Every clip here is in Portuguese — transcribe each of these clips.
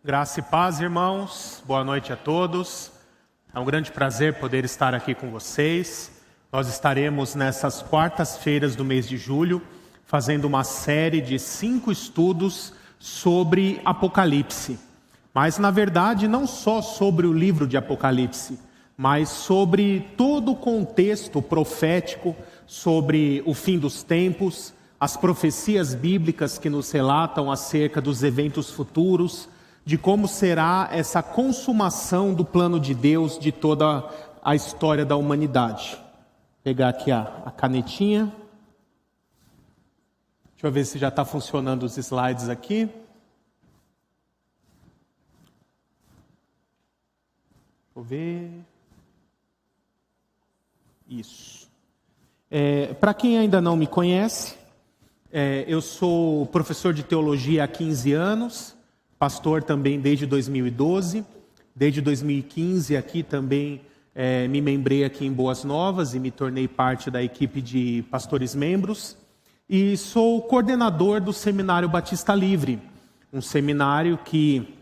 Graça e paz, irmãos. Boa noite a todos. É um grande prazer poder estar aqui com vocês. Nós estaremos nessas quartas-feiras do mês de julho fazendo uma série de 5 estudos sobre Apocalipse. Mas, na verdade, não só sobre o livro de Apocalipse, mas sobre todo o contexto profético, sobre o fim dos tempos, as profecias bíblicas que nos relatam acerca dos eventos futuros, de como será essa consumação do plano de Deus de toda a história da humanidade. Vou pegar aqui a canetinha. Deixa eu ver se já está funcionando os slides aqui. Vou ver. Isso. Para quem ainda não me conhece, eu sou professor de teologia há 15 anos, pastor também desde 2012, desde 2015 aqui também me membrei aqui em Boas Novas e me tornei parte da equipe de pastores membros e sou coordenador do Seminário Batista Livre, um seminário que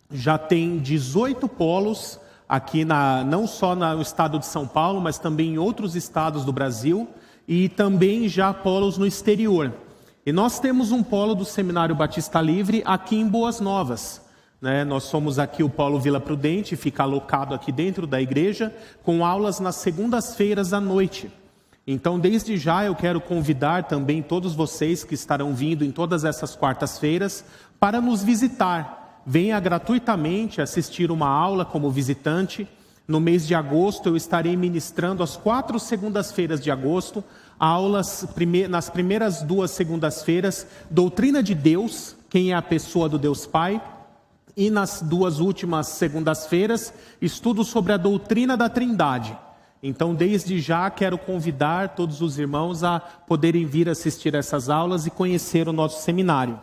já tem 18 polos aqui não só no estado de São Paulo, mas também em outros estados do Brasil e também já polos no exterior. E nós temos um polo do Seminário Batista Livre aqui em Boas Novas, né? Nós somos aqui o Polo Vila Prudente, fica alocado aqui dentro da igreja, com aulas nas segundas-feiras à noite. Então, desde já eu quero convidar também todos vocês que estarão vindo em todas essas quartas-feiras para nos visitar. Venha gratuitamente assistir uma aula como visitante. No mês de agosto eu estarei ministrando às 4 segundas-feiras de agosto, aulas nas primeiras 2 segundas-feiras, Doutrina de Deus, quem é a pessoa do Deus Pai, e nas 2 últimas segundas-feiras, estudo sobre a doutrina da Trindade. Então, desde já, quero convidar todos os irmãos a poderem vir assistir essas aulas e conhecer o nosso seminário.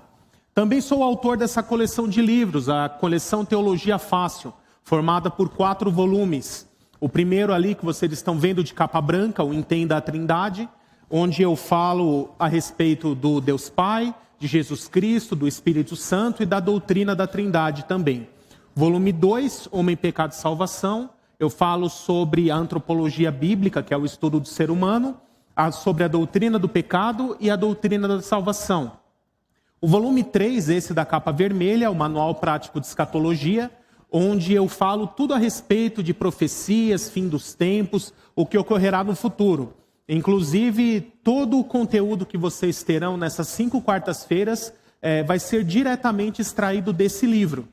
Também sou autor dessa coleção de livros, a coleção Teologia Fácil, formada por 4 volumes. O primeiro ali que vocês estão vendo de capa branca, o Entenda a Trindade, onde eu falo a respeito do Deus Pai, de Jesus Cristo, do Espírito Santo e da doutrina da Trindade também. Volume 2, Homem, Pecado e Salvação, eu falo sobre a antropologia bíblica, que é o estudo do ser humano, sobre a doutrina do pecado e a doutrina da salvação. O volume 3, esse da capa vermelha, é o Manual Prático de Escatologia, onde eu falo tudo a respeito de profecias, fim dos tempos, o que ocorrerá no futuro. Inclusive, todo o conteúdo que vocês terão nessas 5 quartas-feiras vai ser diretamente extraído desse livro.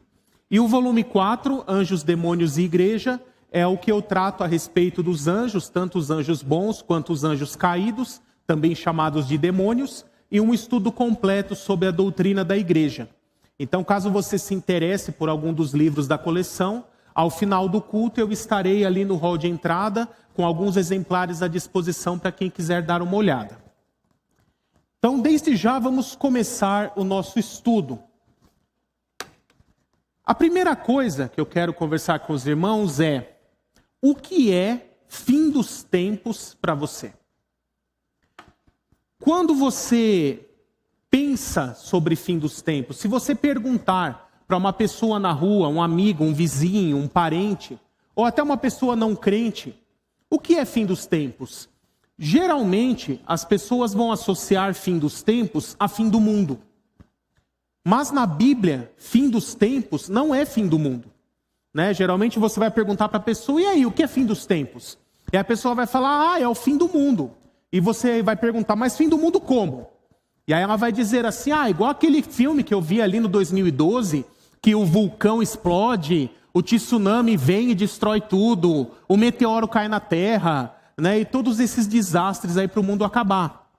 E o volume 4, Anjos, Demônios e Igreja, é o que eu trato a respeito dos anjos, tanto os anjos bons quanto os anjos caídos, também chamados de demônios, e um estudo completo sobre a doutrina da igreja. Então, caso você se interesse por algum dos livros da coleção, ao final do culto eu estarei ali no hall de entrada com alguns exemplares à disposição para quem quiser dar uma olhada. Então, desde já, vamos começar o nosso estudo. A primeira coisa que eu quero conversar com os irmãos é: o que é fim dos tempos para você? Quando você pensa sobre fim dos tempos, se você perguntar para uma pessoa na rua, um amigo, um vizinho, um parente, ou até uma pessoa não crente, o que é fim dos tempos? Geralmente, as pessoas vão associar fim dos tempos a fim do mundo. Mas na Bíblia, fim dos tempos não é fim do mundo, né? Geralmente você vai perguntar para a pessoa: e aí, o que é fim dos tempos? E a pessoa vai falar: é o fim do mundo. E você vai perguntar: mas fim do mundo como? E aí ela vai dizer assim: igual aquele filme que eu vi ali no 2012, que o vulcão explode, o tsunami vem e destrói tudo, o meteoro cai na Terra, né? E todos esses desastres aí para o mundo acabar.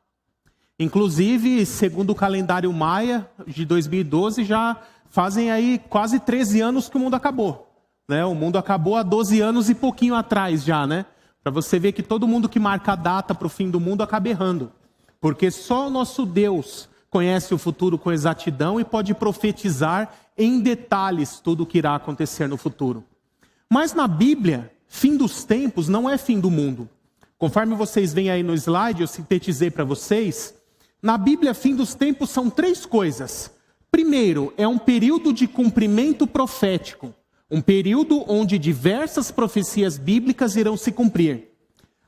Inclusive, segundo o calendário maia de 2012, já fazem aí quase 13 anos que o mundo acabou, né? O mundo acabou há 12 anos e pouquinho atrás já, né? Para você ver que todo mundo que marca a data para o fim do mundo acaba errando. Porque só o nosso Deus conhece o futuro com exatidão e pode profetizar em detalhes tudo o que irá acontecer no futuro. Mas na Bíblia, fim dos tempos não é fim do mundo. Conforme vocês veem aí no slide, eu sintetizei para vocês, na Bíblia, fim dos tempos são 3 coisas. Primeiro, é um período de cumprimento profético, um período onde diversas profecias bíblicas irão se cumprir.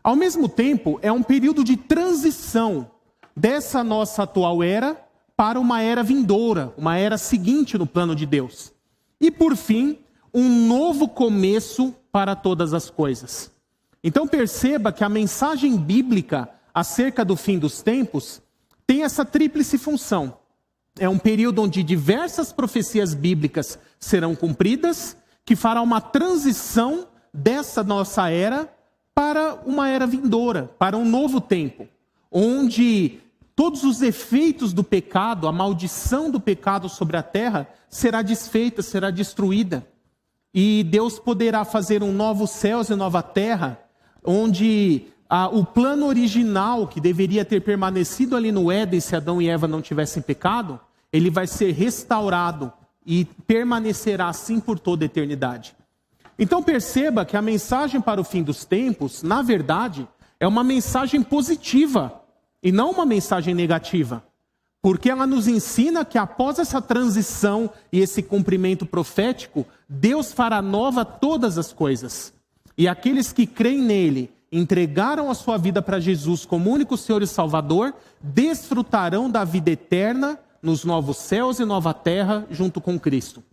Ao mesmo tempo, é um período de transição dessa nossa atual era para uma era vindoura, uma era seguinte no plano de Deus. E por fim, um novo começo para todas as coisas. Então perceba que a mensagem bíblica acerca do fim dos tempos tem essa tríplice função. É um período onde diversas profecias bíblicas serão cumpridas, que fará uma transição dessa nossa era para uma era vindoura, para um novo tempo, onde todos os efeitos do pecado, a maldição do pecado sobre a terra, será desfeita, será destruída. E Deus poderá fazer um novo céus e nova terra, onde o plano original, que deveria ter permanecido ali no Éden, se Adão e Eva não tivessem pecado, ele vai ser restaurado e permanecerá assim por toda a eternidade. Então perceba que a mensagem para o fim dos tempos, na verdade, é uma mensagem positiva e não uma mensagem negativa. Porque ela nos ensina que após essa transição e esse cumprimento profético, Deus fará nova todas as coisas. E aqueles que creem nele, entregaram a sua vida para Jesus como único Senhor e Salvador, desfrutarão da vida eterna nos novos céus e nova terra junto com Cristo.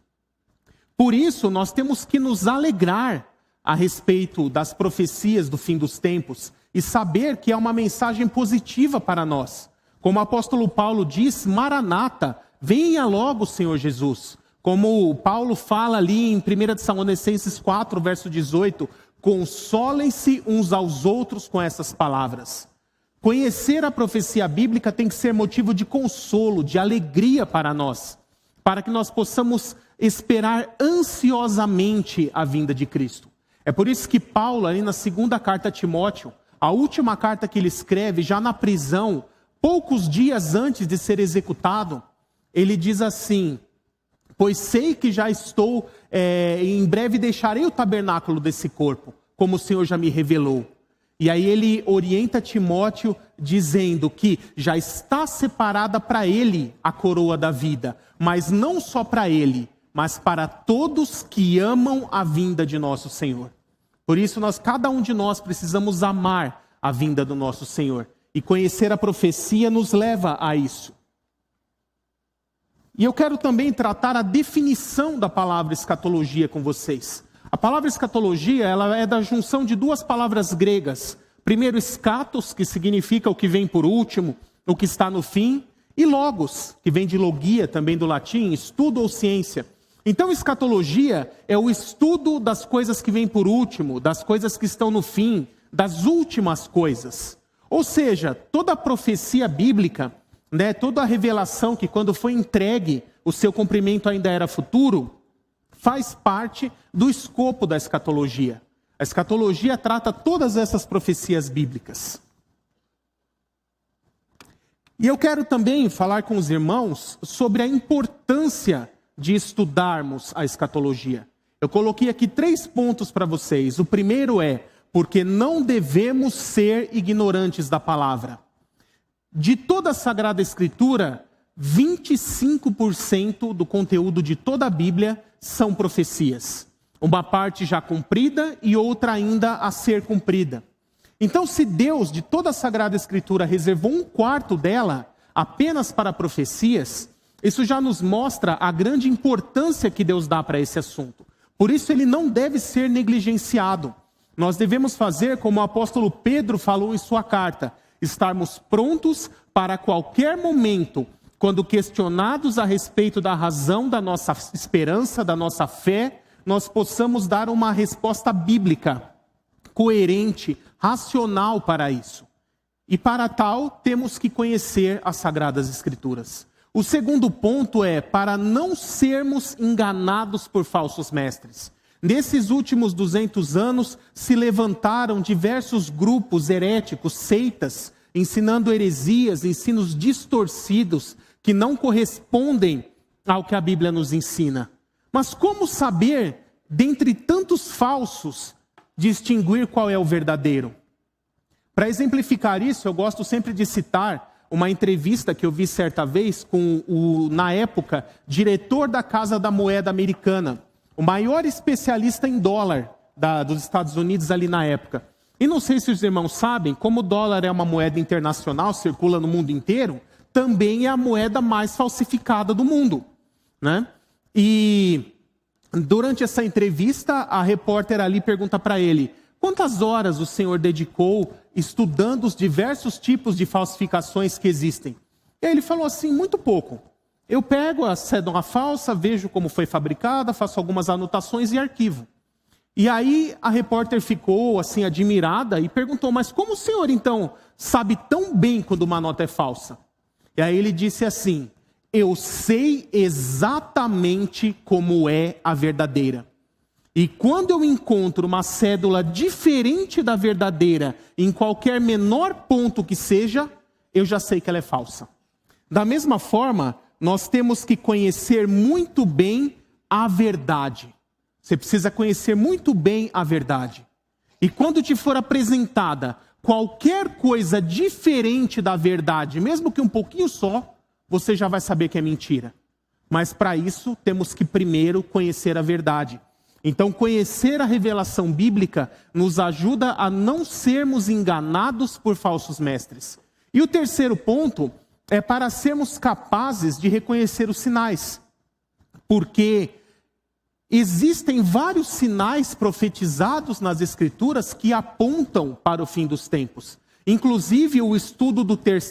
Por isso, nós temos que nos alegrar a respeito das profecias do fim dos tempos e saber que é uma mensagem positiva para nós. Como o apóstolo Paulo diz, Maranata, venha logo, Senhor Jesus. Como Paulo fala ali em 1 Tessalonicenses 4, verso 18, consolem-se uns aos outros com essas palavras. Conhecer a profecia bíblica tem que ser motivo de consolo, de alegria para nós, para que nós possamos esperar ansiosamente a vinda de Cristo. É por isso que Paulo, ali na segunda carta a Timóteo, a última carta que ele escreve, já na prisão, poucos dias antes de ser executado, ele diz assim: pois sei que já estou, em breve deixarei o tabernáculo desse corpo, como o Senhor já me revelou. E aí ele orienta Timóteo dizendo que já está separada para ele a coroa da vida, mas não só para ele, mas para todos que amam a vinda de nosso Senhor. Por isso cada um de nós precisamos amar a vinda do nosso Senhor. E conhecer a profecia nos leva a isso. E eu quero também tratar a definição da palavra escatologia com vocês. A palavra escatologia, ela é da junção de duas palavras gregas. Primeiro, escatos, que significa o que vem por último, o que está no fim. E logos, que vem de logia, também do latim, estudo ou ciência. Então, escatologia é o estudo das coisas que vêm por último, das coisas que estão no fim, das últimas coisas. Ou seja, toda a profecia bíblica, toda a revelação que quando foi entregue, o seu cumprimento ainda era futuro, faz parte do escopo da escatologia. A escatologia trata todas essas profecias bíblicas. E eu quero também falar com os irmãos sobre a importância de estudarmos a escatologia. Eu coloquei aqui 3 pontos para vocês. O primeiro é: porque não devemos ser ignorantes da palavra. De toda a Sagrada Escritura, 25% do conteúdo de toda a Bíblia são profecias. Uma parte já cumprida e outra ainda a ser cumprida. Então, se Deus, de toda a Sagrada Escritura, reservou 1/4 dela apenas para profecias, isso já nos mostra a grande importância que Deus dá para esse assunto. Por isso, ele não deve ser negligenciado. Nós devemos fazer como o apóstolo Pedro falou em sua carta: estarmos prontos para qualquer momento, quando questionados a respeito da razão da nossa esperança, da nossa fé, nós possamos dar uma resposta bíblica, coerente, racional para isso. E para tal, temos que conhecer as Sagradas Escrituras. O segundo ponto é para não sermos enganados por falsos mestres. Nesses últimos 200 anos, se levantaram diversos grupos heréticos, seitas, ensinando heresias, ensinos distorcidos, que não correspondem ao que a Bíblia nos ensina. Mas como saber, dentre tantos falsos, distinguir qual é o verdadeiro? Para exemplificar isso, eu gosto sempre de citar uma entrevista que eu vi certa vez com na época, diretor da Casa da Moeda Americana, o maior especialista em dólar dos Estados Unidos ali na época. E não sei se os irmãos sabem, como o dólar é uma moeda internacional, circula no mundo inteiro, também é a moeda mais falsificada do mundo, né? E durante essa entrevista, a repórter ali pergunta para ele: quantas horas o senhor dedicou estudando os diversos tipos de falsificações que existem? E aí ele falou assim: muito pouco. Eu pego a cédula falsa, vejo como foi fabricada, faço algumas anotações e arquivo. E aí a repórter ficou assim admirada e perguntou: mas como o senhor então sabe tão bem quando uma nota é falsa? E aí ele disse assim: eu sei exatamente como é a verdadeira. E quando eu encontro uma cédula diferente da verdadeira, em qualquer menor ponto que seja, eu já sei que ela é falsa. Da mesma forma, nós temos que conhecer muito bem a verdade. Você precisa conhecer muito bem a verdade. E quando te for apresentada qualquer coisa diferente da verdade, mesmo que um pouquinho só, você já vai saber que é mentira. Mas para isso, temos que primeiro conhecer a verdade. Então, conhecer a revelação bíblica nos ajuda a não sermos enganados por falsos mestres. E o terceiro ponto é para sermos capazes de reconhecer os sinais. Porque existem vários sinais profetizados nas Escrituras que apontam para o fim dos tempos. Inclusive, o estudo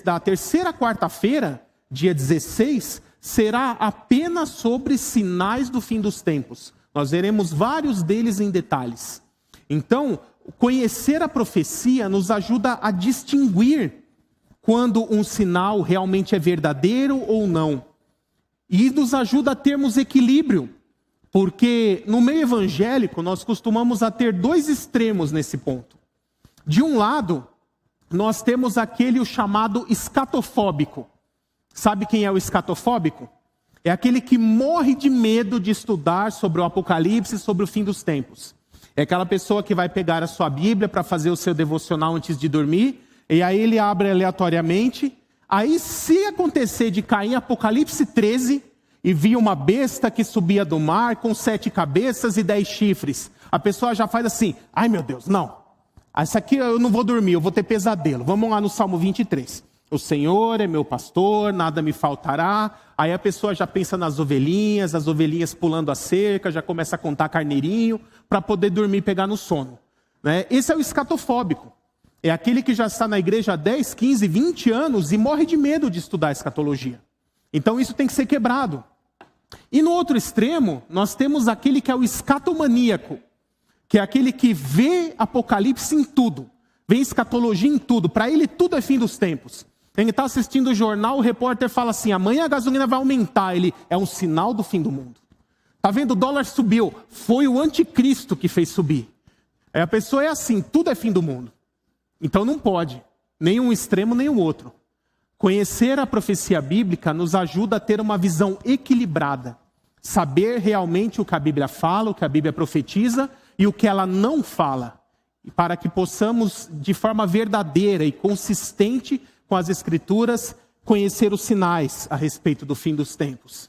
da terceira quarta-feira, dia 16, será apenas sobre sinais do fim dos tempos. Nós veremos vários deles em detalhes. Então, conhecer a profecia nos ajuda a distinguir quando um sinal realmente é verdadeiro ou não. E nos ajuda a termos equilíbrio. Porque no meio evangélico nós costumamos a ter dois extremos nesse ponto. De um lado, nós temos o chamado escatofóbico. Sabe quem é o escatofóbico? É aquele que morre de medo de estudar sobre o Apocalipse e sobre o fim dos tempos. É aquela pessoa que vai pegar a sua Bíblia para fazer o seu devocional antes de dormir, e aí ele abre aleatoriamente. Aí, se acontecer de cair em Apocalipse 13... e via uma besta que subia do mar com 7 cabeças e 10 chifres. A pessoa já faz assim: ai meu Deus, não. Isso aqui eu não vou dormir, eu vou ter pesadelo. Vamos lá no Salmo 23. O Senhor é meu pastor, nada me faltará. Aí a pessoa já pensa nas ovelhinhas, as ovelhinhas pulando a cerca, já começa a contar carneirinho, para poder dormir e pegar no sono. Né? Esse é o escatofóbico. É aquele que já está na igreja há 10, 15, 20 anos e morre de medo de estudar escatologia. Então isso tem que ser quebrado. E no outro extremo, nós temos aquele que é o escatomaníaco, que é aquele que vê Apocalipse em tudo, vê escatologia em tudo, para ele tudo é fim dos tempos. Ele está assistindo o jornal, o repórter fala assim: amanhã a gasolina vai aumentar, ele é um sinal do fim do mundo. Está vendo, o dólar subiu, foi o anticristo que fez subir. Aí a pessoa é assim, tudo é fim do mundo. Então não pode, nem um extremo nem o outro. Conhecer a profecia bíblica nos ajuda a ter uma visão equilibrada. Saber realmente o que a Bíblia fala, o que a Bíblia profetiza e o que ela não fala. Para que possamos, de forma verdadeira e consistente com as Escrituras, conhecer os sinais a respeito do fim dos tempos.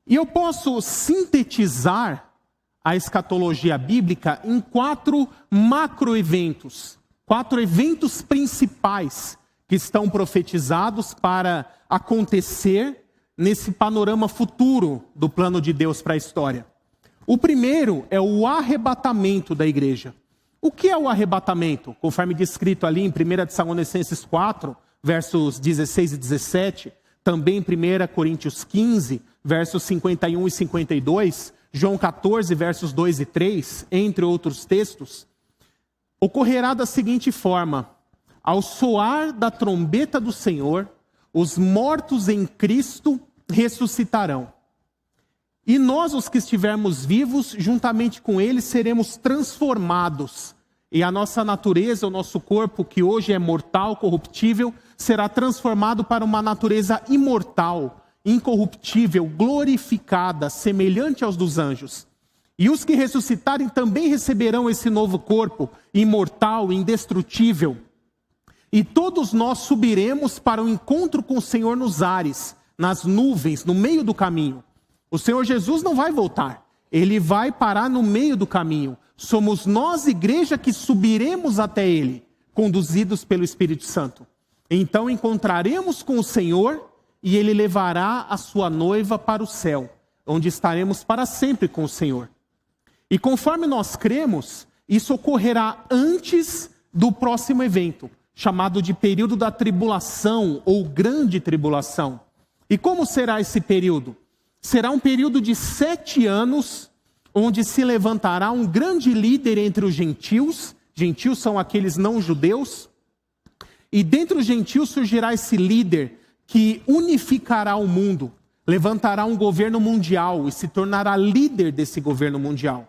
E eu posso sintetizar a escatologia bíblica em 4 macroeventos. 4 eventos principais que estão profetizados para acontecer nesse panorama futuro do plano de Deus para a história. O primeiro é o arrebatamento da igreja. O que é o arrebatamento? Conforme descrito ali em 1 Tessalonicenses 4, versos 16 e 17, também em 1 Coríntios 15, versos 51 e 52, João 14, versos 2 e 3, entre outros textos, ocorrerá da seguinte forma: ao soar da trombeta do Senhor, os mortos em Cristo ressuscitarão. E nós, os que estivermos vivos, juntamente com eles, seremos transformados. E a nossa natureza, o nosso corpo, que hoje é mortal, corruptível, será transformado para uma natureza imortal, incorruptível, glorificada, semelhante aos dos anjos. E os que ressuscitarem também receberão esse novo corpo, imortal, indestrutível. E todos nós subiremos para o encontro com o Senhor nos ares, nas nuvens, no meio do caminho. O Senhor Jesus não vai voltar. Ele vai parar no meio do caminho. Somos nós, igreja, que subiremos até Ele, conduzidos pelo Espírito Santo. Então encontraremos com o Senhor e Ele levará a sua noiva para o céu, onde estaremos para sempre com o Senhor. E conforme nós cremos, isso ocorrerá antes do próximo evento, chamado de período da tribulação ou grande tribulação. E como será esse período? Será um período de 7 anos, onde se levantará um grande líder entre os gentios. Gentios são aqueles não judeus. E dentre os gentios surgirá esse líder que unificará o mundo, levantará um governo mundial e se tornará líder desse governo mundial.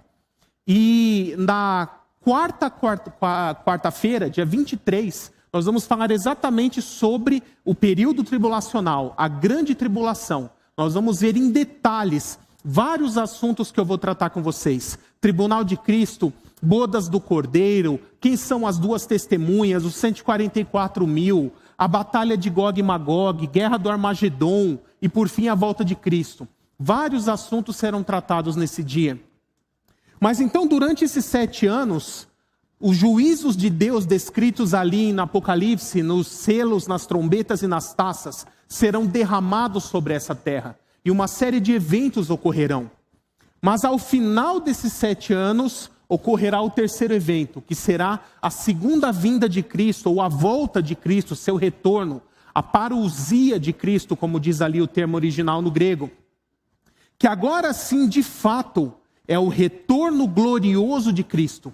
E na quarta-feira, dia 23, nós vamos falar exatamente sobre o período tribulacional, a grande tribulação. Nós vamos ver em detalhes vários assuntos que eu vou tratar com vocês. Tribunal de Cristo, bodas do Cordeiro, quem são as 2 testemunhas, os 144.000, a batalha de Gog e Magog, guerra do Armagedon e por fim a volta de Cristo. Vários assuntos serão tratados nesse dia. Mas então durante esses 7 anos, os juízos de Deus descritos ali no Apocalipse, nos selos, nas trombetas e nas taças, serão derramados sobre essa terra. E uma série de eventos ocorrerão. Mas ao final desses 7 anos, ocorrerá o terceiro evento, que será a segunda vinda de Cristo, ou a volta de Cristo, seu retorno, a parousia de Cristo, como diz ali o termo original no grego. Que agora sim, de fato, é o retorno glorioso de Cristo,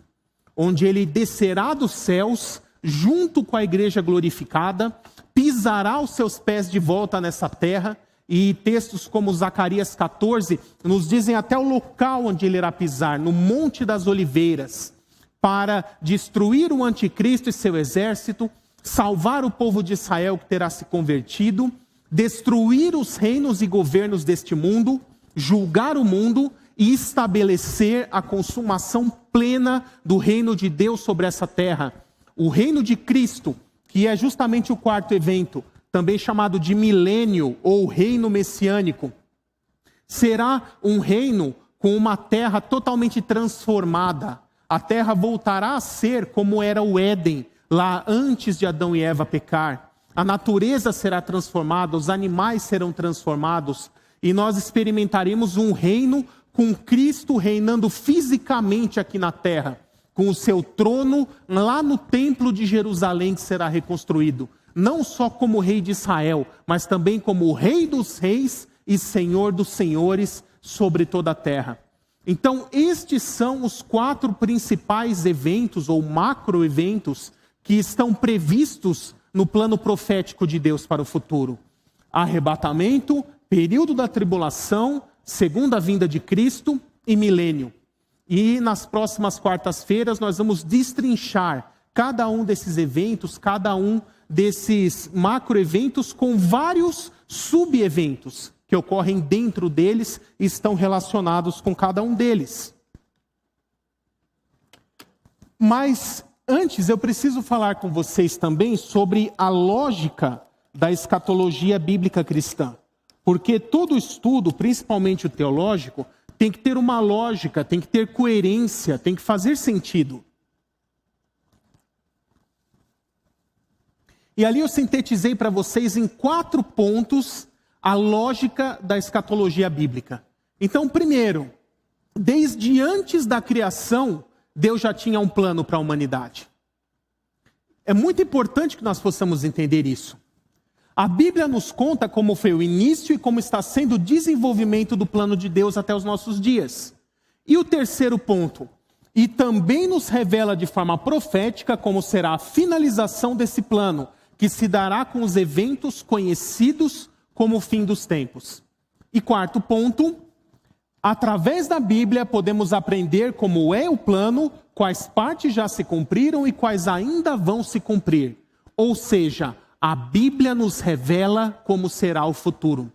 onde ele descerá dos céus, junto com a igreja glorificada, pisará os seus pés de volta nessa terra, e textos como Zacarias 14 nos dizem até o local onde ele irá pisar, no Monte das Oliveiras, para destruir o anticristo e seu exército, salvar o povo de Israel que terá se convertido, destruir os reinos e governos deste mundo, julgar o mundo e estabelecer a consumação plena do reino de Deus sobre essa terra. O reino de Cristo, que é justamente o quarto evento, também chamado de milênio ou reino messiânico, será um reino com uma terra totalmente transformada. A terra voltará a ser como era o Éden, lá antes de Adão e Eva pecar. A natureza será transformada, os animais serão transformados, e nós experimentaremos um reino com Cristo reinando fisicamente aqui na terra, com o seu trono lá no templo de Jerusalém que será reconstruído. Não só como rei de Israel, mas também como o rei dos reis e senhor dos senhores sobre toda a terra. Então, estes são os 4 principais eventos ou macroeventos que estão previstos no plano profético de Deus para o futuro. Arrebatamento, período da tribulação, segunda vinda de Cristo e milênio. E nas próximas quartas-feiras nós vamos destrinchar cada um desses eventos, cada um desses macroeventos com vários subeventos que ocorrem dentro deles e estão relacionados com cada um deles. Mas antes eu preciso falar com vocês também sobre a lógica da escatologia bíblica cristã. Porque todo estudo, principalmente o teológico, tem que ter uma lógica, tem que ter coerência, tem que fazer sentido. E ali eu sintetizei para vocês em 4 pontos a lógica da escatologia bíblica. Então, primeiro, desde antes da criação, Deus já tinha um plano para a humanidade. É muito importante que nós possamos entender isso. A Bíblia nos conta como foi o início e como está sendo o desenvolvimento do plano de Deus até os nossos dias. E o terceiro ponto, e também nos revela de forma profética como será a finalização desse plano, que se dará com os eventos conhecidos como o fim dos tempos. E quarto ponto, através da Bíblia podemos aprender como é o plano, quais partes já se cumpriram e quais ainda vão se cumprir. Ou seja, a Bíblia nos revela como será o futuro.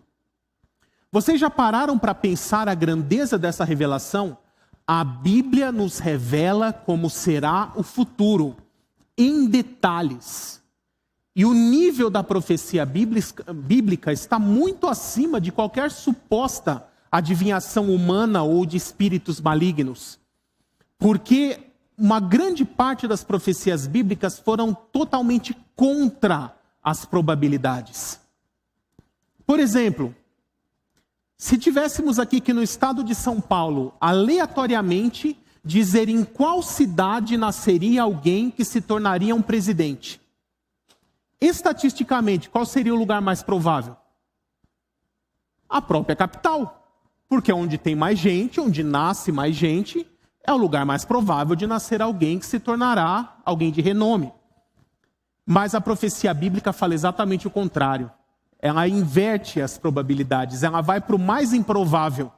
Vocês já pararam para pensar a grandeza dessa revelação? A Bíblia nos revela como será o futuro, em detalhes. E o nível da profecia bíblica está muito acima de qualquer suposta adivinhação humana ou de espíritos malignos. Porque uma grande parte das profecias bíblicas foram totalmente contra as probabilidades. Por exemplo, se tivéssemos aqui que no estado de São Paulo, aleatoriamente, dizer em qual cidade nasceria alguém que se tornaria um presidente. Estatisticamente, qual seria o lugar mais provável? A própria capital. Porque onde tem mais gente, onde nasce mais gente, é o lugar mais provável de nascer alguém que se tornará alguém de renome. Mas a profecia bíblica fala exatamente o contrário. Ela inverte as probabilidades, ela vai para o mais improvável.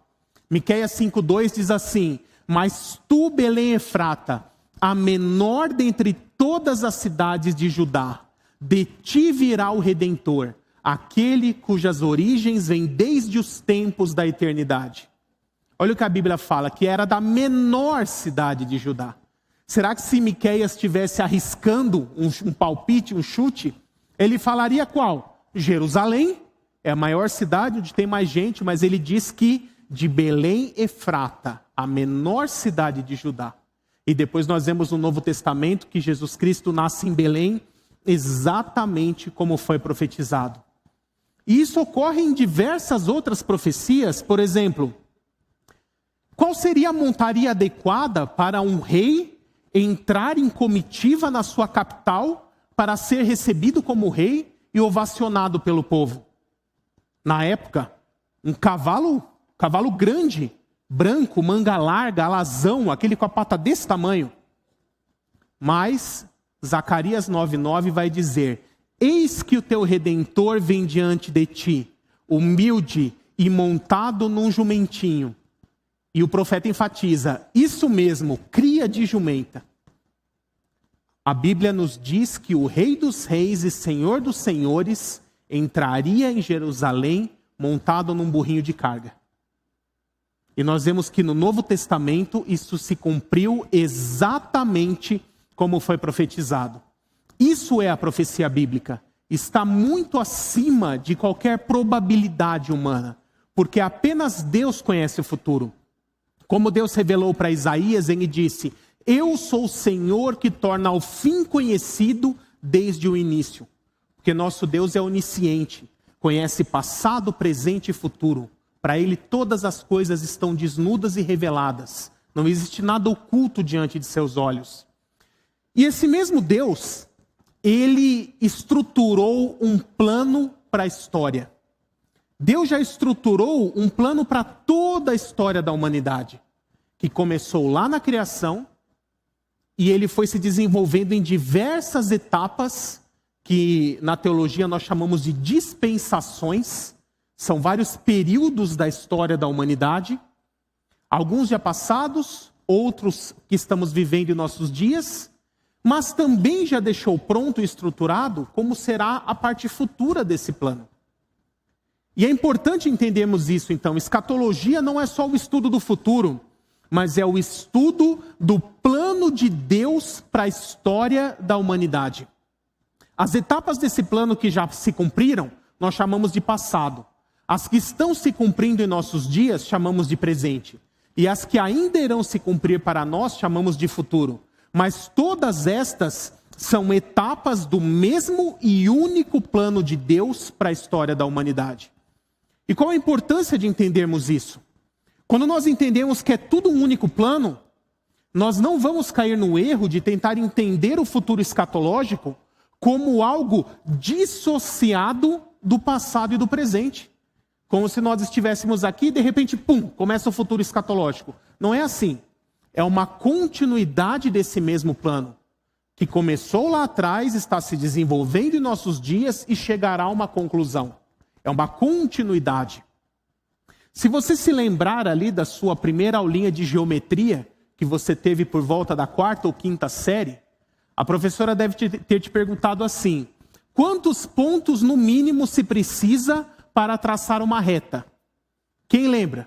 Miqueias 5:2 diz assim: mas tu, Belém Efrata, a menor dentre todas as cidades de Judá, de ti virá o Redentor, aquele cujas origens vêm desde os tempos da eternidade. Olha o que a Bíblia fala, que era da menor cidade de Judá. Será que se Miqueias estivesse arriscando um palpite, um chute, ele falaria qual? Jerusalém, é a maior cidade onde tem mais gente, mas ele diz que de Belém Efrata, a menor cidade de Judá. E depois nós vemos no Novo Testamento que Jesus Cristo nasce em Belém, exatamente como foi profetizado. E isso ocorre em diversas outras profecias. Por exemplo, qual seria a montaria adequada para um rei entrar em comitiva na sua capital para ser recebido como rei e ovacionado pelo povo? Na época, um cavalo grande, branco, manga larga, alazão, aquele com a pata desse tamanho. Mas Zacarias 9:9 vai dizer: eis que o teu Redentor vem diante de ti, humilde e montado num jumentinho. E o profeta enfatiza: isso mesmo, cria de jumenta. A Bíblia nos diz que o Rei dos Reis e Senhor dos Senhores entraria em Jerusalém montado num burrinho de carga. E nós vemos que no Novo Testamento isso se cumpriu exatamente como foi profetizado. Isso é a profecia bíblica. Está muito acima de qualquer probabilidade humana, porque apenas Deus conhece o futuro. Como Deus revelou para Isaías, ele disse: eu sou o Senhor que torna o fim conhecido desde o início. Porque nosso Deus é onisciente, conhece passado, presente e futuro. Para ele todas as coisas estão desnudas e reveladas. Não existe nada oculto diante de seus olhos. E esse mesmo Deus, ele estruturou um plano para a história. Deus já estruturou um plano para toda a história da humanidade, que começou lá na criação, e ele foi se desenvolvendo em diversas etapas, que na teologia nós chamamos de dispensações. São vários períodos da história da humanidade, alguns já passados, outros que estamos vivendo em nossos dias, mas também já deixou pronto e estruturado como será a parte futura desse plano. E é importante entendermos isso, então. Escatologia não é só o estudo do futuro, mas é o estudo do plano de Deus para a história da humanidade. As etapas desse plano que já se cumpriram, nós chamamos de passado. As que estão se cumprindo em nossos dias, chamamos de presente. E as que ainda irão se cumprir para nós, chamamos de futuro. Mas todas estas são etapas do mesmo e único plano de Deus para a história da humanidade. E qual a importância de entendermos isso? Quando nós entendemos que é tudo um único plano, nós não vamos cair no erro de tentar entender o futuro escatológico como algo dissociado do passado e do presente. Como se nós estivéssemos aqui e de repente, pum, começa o futuro escatológico. Não é assim. É uma continuidade desse mesmo plano, que começou lá atrás, está se desenvolvendo em nossos dias e chegará a uma conclusão. É uma continuidade. Se você se lembrar ali da sua primeira aulinha de geometria, que você teve por volta da 4ª ou 5ª série, a professora deve ter te perguntado assim: quantos pontos no mínimo se precisa para traçar uma reta? Quem lembra?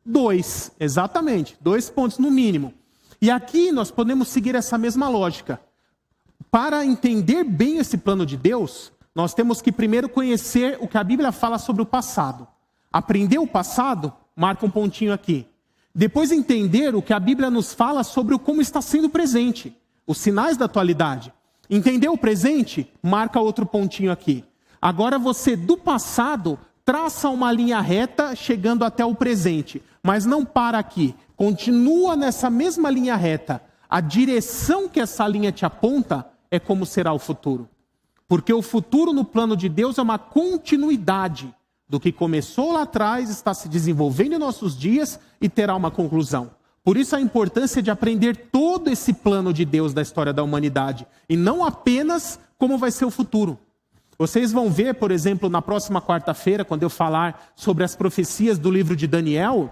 2, exatamente, 2 pontos no mínimo. E aqui nós podemos seguir essa mesma lógica. para entender bem esse plano de Deus, nós temos que primeiro conhecer o que a Bíblia fala sobre o passado. Aprender o passado, marca um pontinho aqui. Depois entender o que a Bíblia nos fala sobre como está sendo o presente, os sinais da atualidade. Entender o presente, marca outro pontinho aqui. Agora você, do passado, traça uma linha reta chegando até o presente, mas não para aqui. Continua nessa mesma linha reta. A direção que essa linha te aponta é como será o futuro. Porque o futuro no plano de Deus é uma continuidade do que começou lá atrás, está se desenvolvendo em nossos dias e terá uma conclusão. Por isso a importância de aprender todo esse plano de Deus da história da humanidade, e não apenas como vai ser o futuro. Vocês vão ver, por exemplo, na próxima quarta-feira, quando eu falar sobre as profecias do livro de Daniel,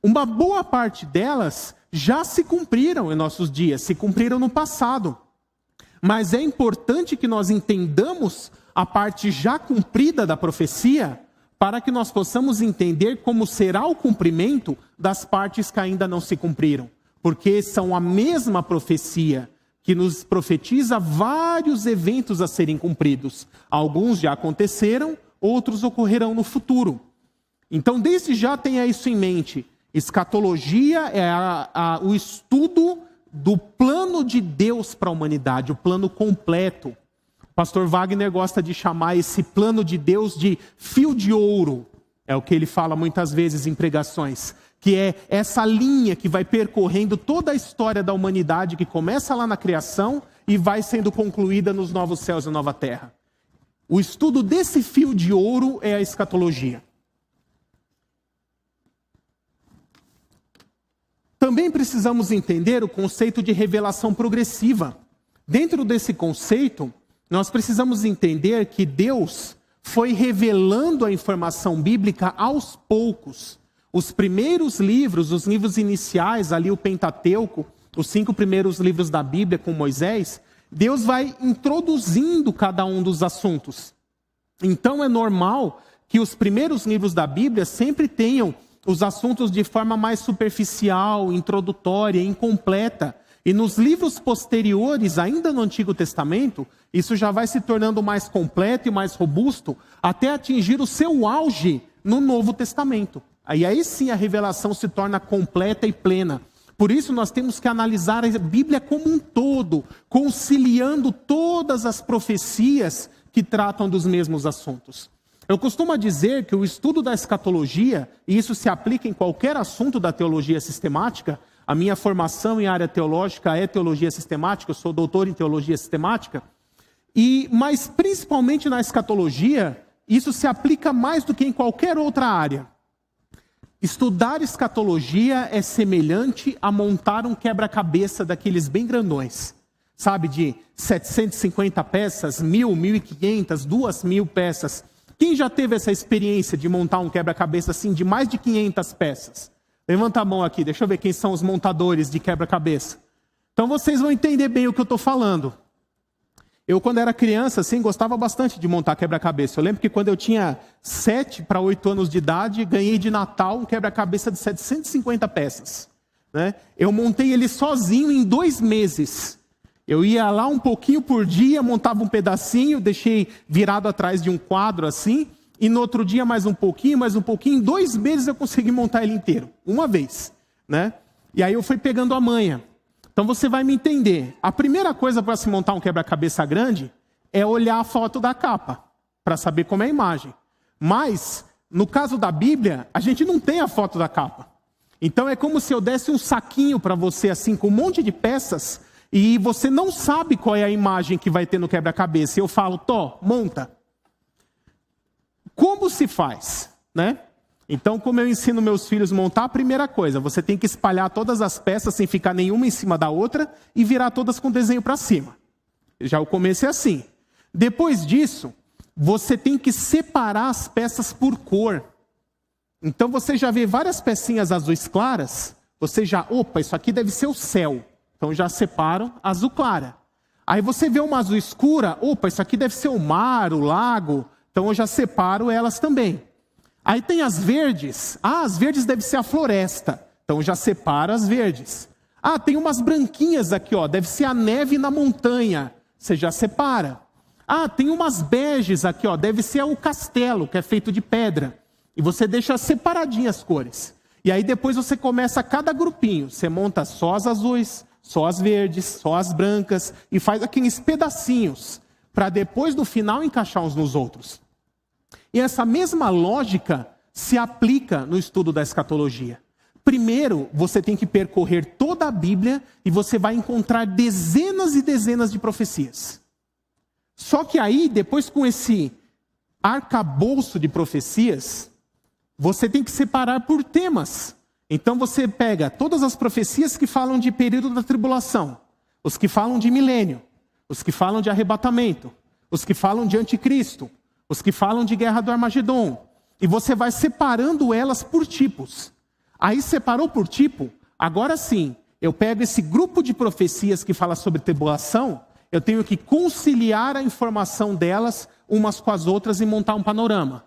uma boa parte delas já se cumpriram em nossos dias, se cumpriram no passado. Mas é importante que nós entendamos a parte já cumprida da profecia, para que nós possamos entender como será o cumprimento das partes que ainda não se cumpriram. Porque são a mesma profecia que nos profetiza vários eventos a serem cumpridos. Alguns já aconteceram, outros ocorrerão no futuro. Então, desde já tenha isso em mente. Escatologia é o estudo do plano de Deus para a humanidade, o plano completo. O pastor Wagner gosta de chamar esse plano de Deus de fio de ouro. É o que ele fala muitas vezes em pregações. Que é essa linha que vai percorrendo toda a história da humanidade, que começa lá na criação e vai sendo concluída nos novos céus e nova terra. O estudo desse fio de ouro é a escatologia. Também precisamos entender o conceito de revelação progressiva. Dentro desse conceito, nós precisamos entender que Deus foi revelando a informação bíblica aos poucos. Os primeiros livros, os livros iniciais, ali o Pentateuco, os 5 primeiros livros da Bíblia com Moisés, Deus vai introduzindo cada um dos assuntos. Então é normal que os primeiros livros da Bíblia sempre tenham os assuntos de forma mais superficial, introdutória, incompleta. E nos livros posteriores, ainda no Antigo Testamento, isso já vai se tornando mais completo e mais robusto, até atingir o seu auge no Novo Testamento. Aí sim a revelação se torna completa e plena. Por isso nós temos que analisar a Bíblia como um todo, conciliando todas as profecias que tratam dos mesmos assuntos. Eu costumo dizer que o estudo da escatologia, e isso se aplica em qualquer assunto da teologia sistemática, a minha formação em área teológica é teologia sistemática, eu sou doutor em teologia sistemática, mas principalmente na escatologia, isso se aplica mais do que em qualquer outra área. Estudar escatologia é semelhante a montar um quebra-cabeça daqueles bem grandões. Sabe, de 750 peças, 1.000, 1.500, 2.000 peças. Quem já teve essa experiência de montar um quebra-cabeça assim de mais de 500 peças? Levanta a mão aqui, deixa eu ver quem são os montadores de quebra-cabeça. Então vocês vão entender bem o que eu estou falando. Eu, quando era criança, assim, gostava bastante de montar quebra-cabeça. Eu lembro que quando eu tinha 7 para 8 anos de idade, ganhei de Natal um quebra-cabeça de 750 peças. Né? Eu montei ele sozinho em 2 meses. Eu ia lá um pouquinho por dia, montava um pedacinho, deixei virado atrás de um quadro assim, e no outro dia mais um pouquinho, em 2 meses eu consegui montar ele inteiro, uma vez. Né? E aí eu fui pegando a manha. Então você vai me entender. A primeira coisa para se montar um quebra-cabeça grande é olhar a foto da capa, para saber como é a imagem. Mas, no caso da Bíblia, a gente não tem a foto da capa. Então é como se eu desse um saquinho para você, assim, com um monte de peças, e você não sabe qual é a imagem que vai ter no quebra-cabeça. E eu falo, monta. Como se faz? Né? Então, como eu ensino meus filhos a montar, a primeira coisa, você tem que espalhar todas as peças sem ficar nenhuma em cima da outra e virar todas com o desenho para cima. Já o começo é assim. Depois disso, você tem que separar as peças por cor. Então, você já vê várias pecinhas azuis claras, você já, isso aqui deve ser o céu. Então, já separo azul clara. Aí você vê uma azul escura, isso aqui deve ser o mar, o lago. Então, eu já separo elas também. Aí tem as verdes. As verdes deve ser a floresta. Então já separo as verdes. Tem umas branquinhas aqui, deve ser a neve na montanha. você já separa. Ah, tem umas beges aqui, ó, deve ser o castelo, que é feito de pedra. E você deixa separadinhas as cores. E aí depois você começa cada grupinho. Você monta só as azuis, só as verdes, só as brancas. E faz aqueles pedacinhos. Para depois, no final, encaixar uns nos outros. E essa mesma lógica se aplica no estudo da escatologia. Primeiro, você tem que percorrer toda a Bíblia e você vai encontrar dezenas e dezenas de profecias. Só que aí, depois com esse arcabouço de profecias, você tem que separar por temas. Então você pega todas as profecias que falam de período da tribulação, os que falam de milênio, os que falam de arrebatamento, os que falam de anticristo, os que falam de guerra do Armagedon. E você vai separando elas por tipos. Aí separou por tipo, agora sim, eu pego esse grupo de profecias que fala sobre tribulação, eu tenho que conciliar a informação delas umas com as outras e montar um panorama.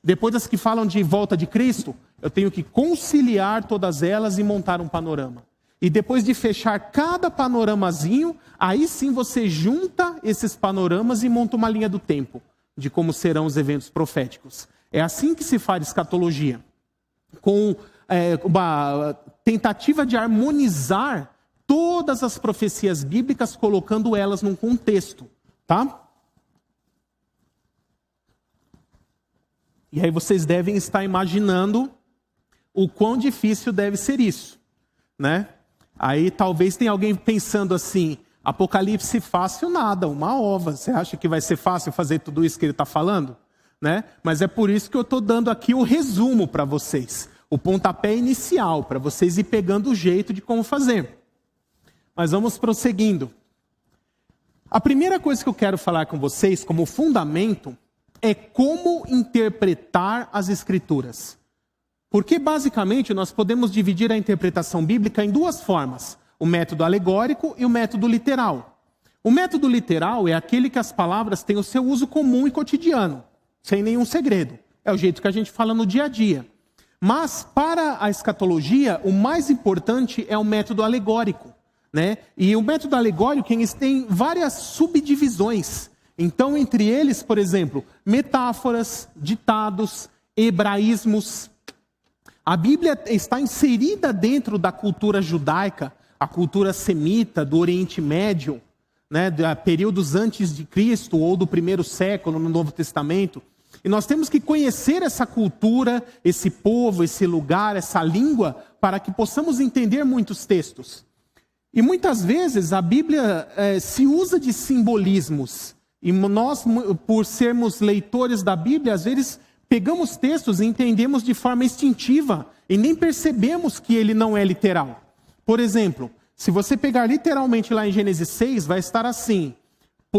Depois das que falam de volta de Cristo, eu tenho que conciliar todas elas e montar um panorama. E depois de fechar cada panoramazinho, aí sim você junta esses panoramas e monta uma linha do tempo, de como serão os eventos proféticos. É assim que se faz escatologia, com uma tentativa de harmonizar todas as profecias bíblicas, colocando elas num contexto, tá? E aí vocês devem estar imaginando o quão difícil deve ser isso, né? Aí talvez tenha alguém pensando assim, Apocalipse fácil nada, uma ova. Você acha que vai ser fácil fazer tudo isso que ele está falando? Né? Mas é por isso que eu estou dando aqui o resumo para vocês. O pontapé inicial, para vocês ir pegando o jeito de como fazer. Mas vamos prosseguindo. A primeira coisa que eu quero falar com vocês, como fundamento, é como interpretar as Escrituras. Porque, basicamente, nós podemos dividir a interpretação bíblica em duas formas. O método alegórico e o método literal. O método literal é aquele que as palavras têm o seu uso comum e cotidiano, sem nenhum segredo. É o jeito que a gente fala no dia a dia. Mas, para a escatologia, o mais importante é o método alegórico, né? E o método alegórico, eles têm várias subdivisões. Então, entre eles, por exemplo, metáforas, ditados, hebraísmos. A Bíblia está inserida dentro da cultura judaica, a cultura semita do Oriente Médio, né, de períodos antes de Cristo ou do primeiro século no Novo Testamento. E nós temos que conhecer essa cultura, esse povo, esse lugar, essa língua, para que possamos entender muitos textos. E muitas vezes a Bíblia se usa de simbolismos. E nós, por sermos leitores da Bíblia, às vezes pegamos textos e entendemos de forma instintiva e nem percebemos que ele não é literal. Por exemplo, se você pegar literalmente lá em Gênesis 6, vai estar assim,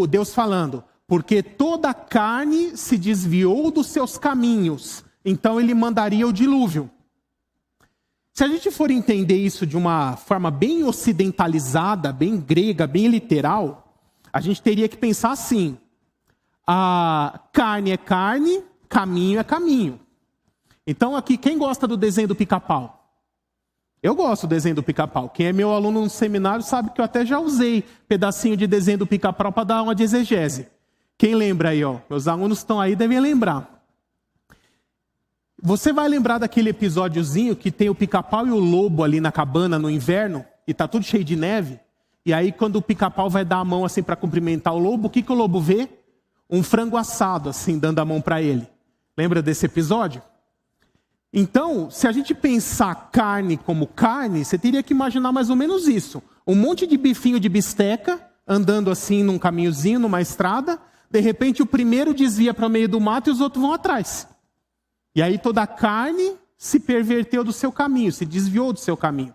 Deus falando, porque toda a carne se desviou dos seus caminhos, então ele mandaria o dilúvio. Se a gente for entender isso de uma forma bem ocidentalizada, bem grega, bem literal, a gente teria que pensar assim, a carne é carne, caminho é caminho. Então aqui, quem gosta do desenho do Pica-Pau? Eu gosto do desenho do Pica-Pau. Quem é meu aluno no seminário sabe que eu até já usei pedacinho de desenho do Pica-Pau para dar uma de exegese. Quem lembra aí, ó? Meus alunos estão aí, devem lembrar. Você vai lembrar daquele episódiozinho que tem o Pica-Pau e o lobo ali na cabana no inverno, e tá tudo cheio de neve? E aí quando o Pica-Pau vai dar a mão assim para cumprimentar o lobo, o que o lobo vê? Um frango assado assim, dando a mão para ele. Lembra desse episódio? Então, se a gente pensar carne como carne, você teria que imaginar mais ou menos isso. Um monte de bifinho de bisteca, andando assim num caminhozinho, numa estrada. De repente o primeiro desvia para o meio do mato e os outros vão atrás. E aí toda a carne se perverteu do seu caminho, se desviou do seu caminho.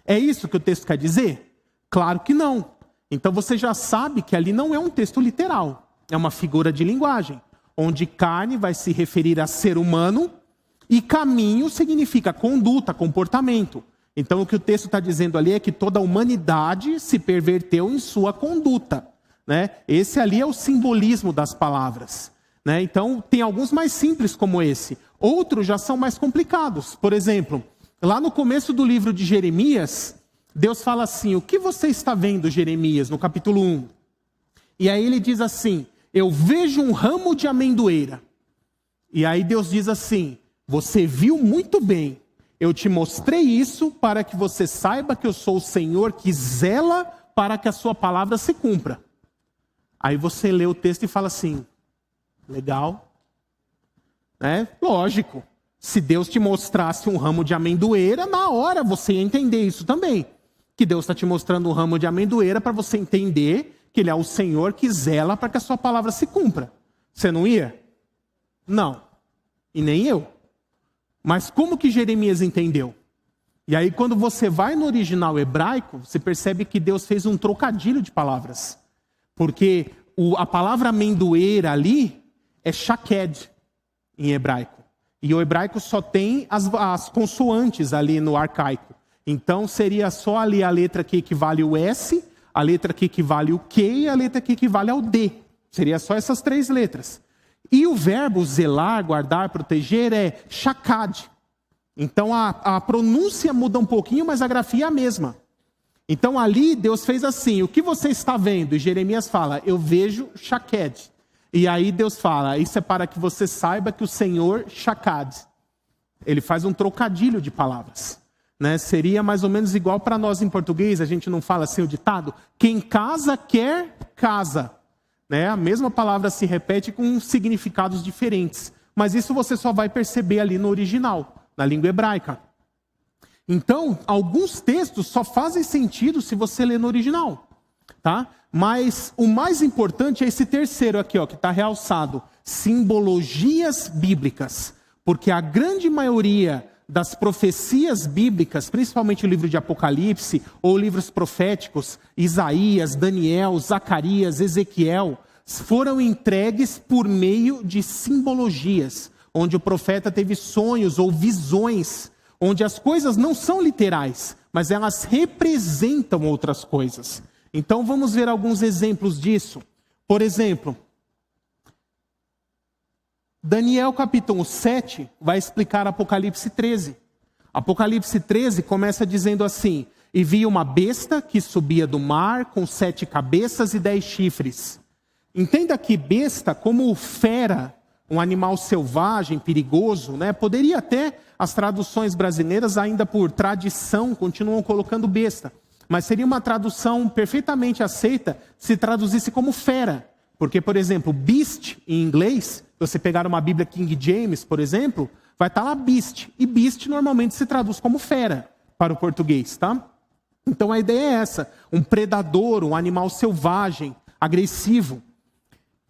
É isso que o texto quer dizer? Claro que não. Então você já sabe que ali não é um texto literal. É uma figura de linguagem, onde carne vai se referir a ser humano, e caminho significa conduta, comportamento. Então o que o texto está dizendo ali é que toda a humanidade se perverteu em sua conduta, né? Esse ali é o simbolismo das palavras, né? Então tem alguns mais simples como esse. Outros já são mais complicados. Por exemplo, lá no começo do livro de Jeremias, Deus fala assim, o que você está vendo, Jeremias, no capítulo 1? E aí ele diz assim, eu vejo um ramo de amendoeira. E aí Deus diz assim, você viu muito bem, eu te mostrei isso para que você saiba que eu sou o Senhor que zela para que a sua palavra se cumpra. Aí você lê o texto e fala assim, legal, né? Lógico, se Deus te mostrasse um ramo de amendoeira, na hora você ia entender isso também. Que Deus está te mostrando um ramo de amendoeira para você entender que Ele é o Senhor que zela para que a sua palavra se cumpra. Você não ia? Não. E nem eu. Mas como que Jeremias entendeu? E aí quando você vai no original hebraico, você percebe que Deus fez um trocadilho de palavras. Porque a palavra amendoeira ali é shaked em hebraico. E o hebraico só tem as consoantes ali no arcaico. Então seria só ali a letra que equivale ao S, a letra que equivale ao Q e a letra que equivale ao D. Seria só essas 3 letras. E o verbo zelar, guardar, proteger é shakad. Então a pronúncia muda um pouquinho, mas a grafia é a mesma. Então ali Deus fez assim, o que você está vendo? E Jeremias fala, eu vejo shaked. E aí Deus fala, isso é para que você saiba que o Senhor shakad. Ele faz um trocadilho de palavras. Né? Seria mais ou menos igual para nós em português, a gente não fala assim o ditado, quem casa quer casa. Né? A mesma palavra se repete com significados diferentes. Mas isso você só vai perceber ali no original, na língua hebraica. Então, alguns textos só fazem sentido se você ler no original. Tá? Mas o mais importante é esse terceiro aqui, ó, que está realçado. Simbologias bíblicas. Porque a grande maioria das profecias bíblicas, principalmente o livro de Apocalipse, ou livros proféticos, Isaías, Daniel, Zacarias, Ezequiel, foram entregues por meio de simbologias, onde o profeta teve sonhos ou visões, onde as coisas não são literais, mas elas representam outras coisas. Então vamos ver alguns exemplos disso. Por exemplo, Daniel capítulo 7 vai explicar Apocalipse 13. Apocalipse 13 começa dizendo assim, e vi uma besta que subia do mar com 7 cabeças e 10 chifres. Entenda aqui besta como fera, um animal selvagem, perigoso, né? Poderia até, as traduções brasileiras ainda por tradição continuam colocando besta. Mas seria uma tradução perfeitamente aceita se traduzisse como fera. Porque, por exemplo, beast em inglês, se você pegar uma Bíblia King James, por exemplo, vai estar lá beast. E beast normalmente se traduz como fera para o português, tá? Então a ideia é essa, um predador, um animal selvagem, agressivo.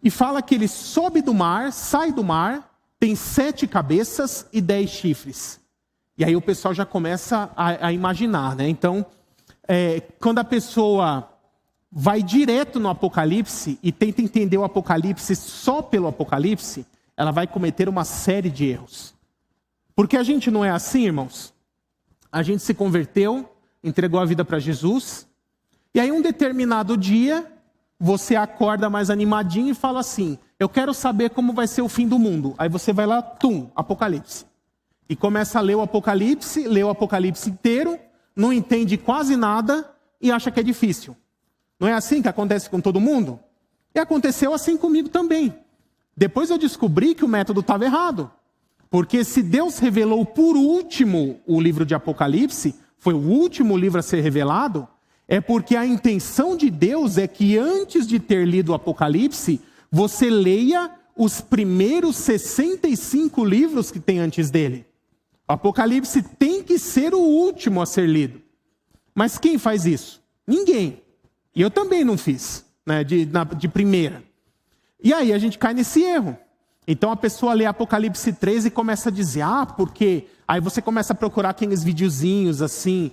E fala que ele sobe do mar, sai do mar, tem 7 cabeças e 10 chifres. E aí o pessoal já começa a imaginar, né? Então, quando a pessoa vai direto no Apocalipse e tenta entender o Apocalipse só pelo Apocalipse, ela vai cometer uma série de erros. Porque a gente não é assim, irmãos. A gente se converteu, entregou a vida para Jesus, e aí um determinado dia, você acorda mais animadinho e fala assim, eu quero saber como vai ser o fim do mundo. Aí você vai lá, Apocalipse. E começa a ler o Apocalipse, lê o Apocalipse inteiro, não entende quase nada e acha que é difícil. Não é assim que acontece com todo mundo? E aconteceu assim comigo também. Depois eu descobri que o método estava errado. Porque se Deus revelou por último o livro de Apocalipse, foi o último livro a ser revelado, é porque a intenção de Deus é que antes de ter lido o Apocalipse, você leia os primeiros 65 livros que tem antes dele. O Apocalipse tem que ser o último a ser lido. Mas quem faz isso? Ninguém. E eu também não fiz, né, de primeira. E aí a gente cai nesse erro. Então a pessoa lê Apocalipse 13 e começa a dizer, porque... Aí você começa a procurar aqueles videozinhos assim,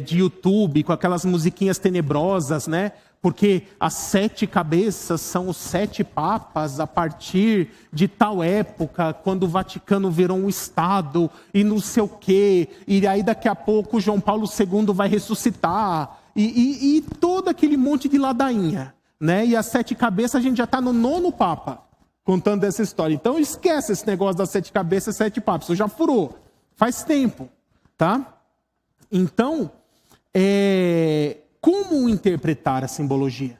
de YouTube, com aquelas musiquinhas tenebrosas, né? Porque as 7 cabeças são os 7 papas a partir de tal época, quando o Vaticano virou um Estado, e não sei o quê. E aí daqui a pouco João Paulo II vai ressuscitar. E todo aquele monte de ladainha, né? E as 7 cabeças, a gente já está no 9º Papa, contando essa história. Então esquece esse negócio das 7 cabeças, 7 papas. Isso já furou. Faz tempo, tá? Então, como interpretar a simbologia?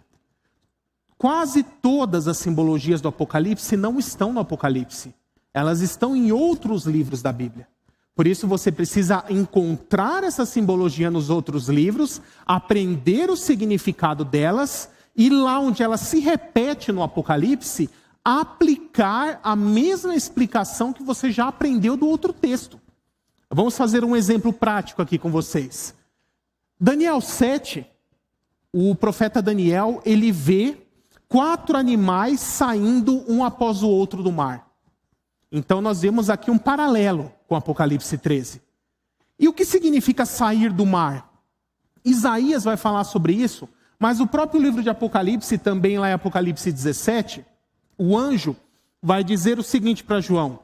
quase todas as simbologias do Apocalipse não estão no Apocalipse. Elas estão em outros livros da Bíblia. Por isso você precisa encontrar essa simbologia nos outros livros, aprender o significado delas e lá onde ela se repete no Apocalipse, aplicar a mesma explicação que você já aprendeu do outro texto. Vamos fazer um exemplo prático aqui com vocês. Daniel 7, o profeta Daniel, ele vê 4 animais saindo um após o outro do mar. Então nós vemos aqui um paralelo com Apocalipse 13. E o que significa sair do mar? Isaías vai falar sobre isso, mas o próprio livro de Apocalipse, também lá em Apocalipse 17, o anjo vai dizer o seguinte para João: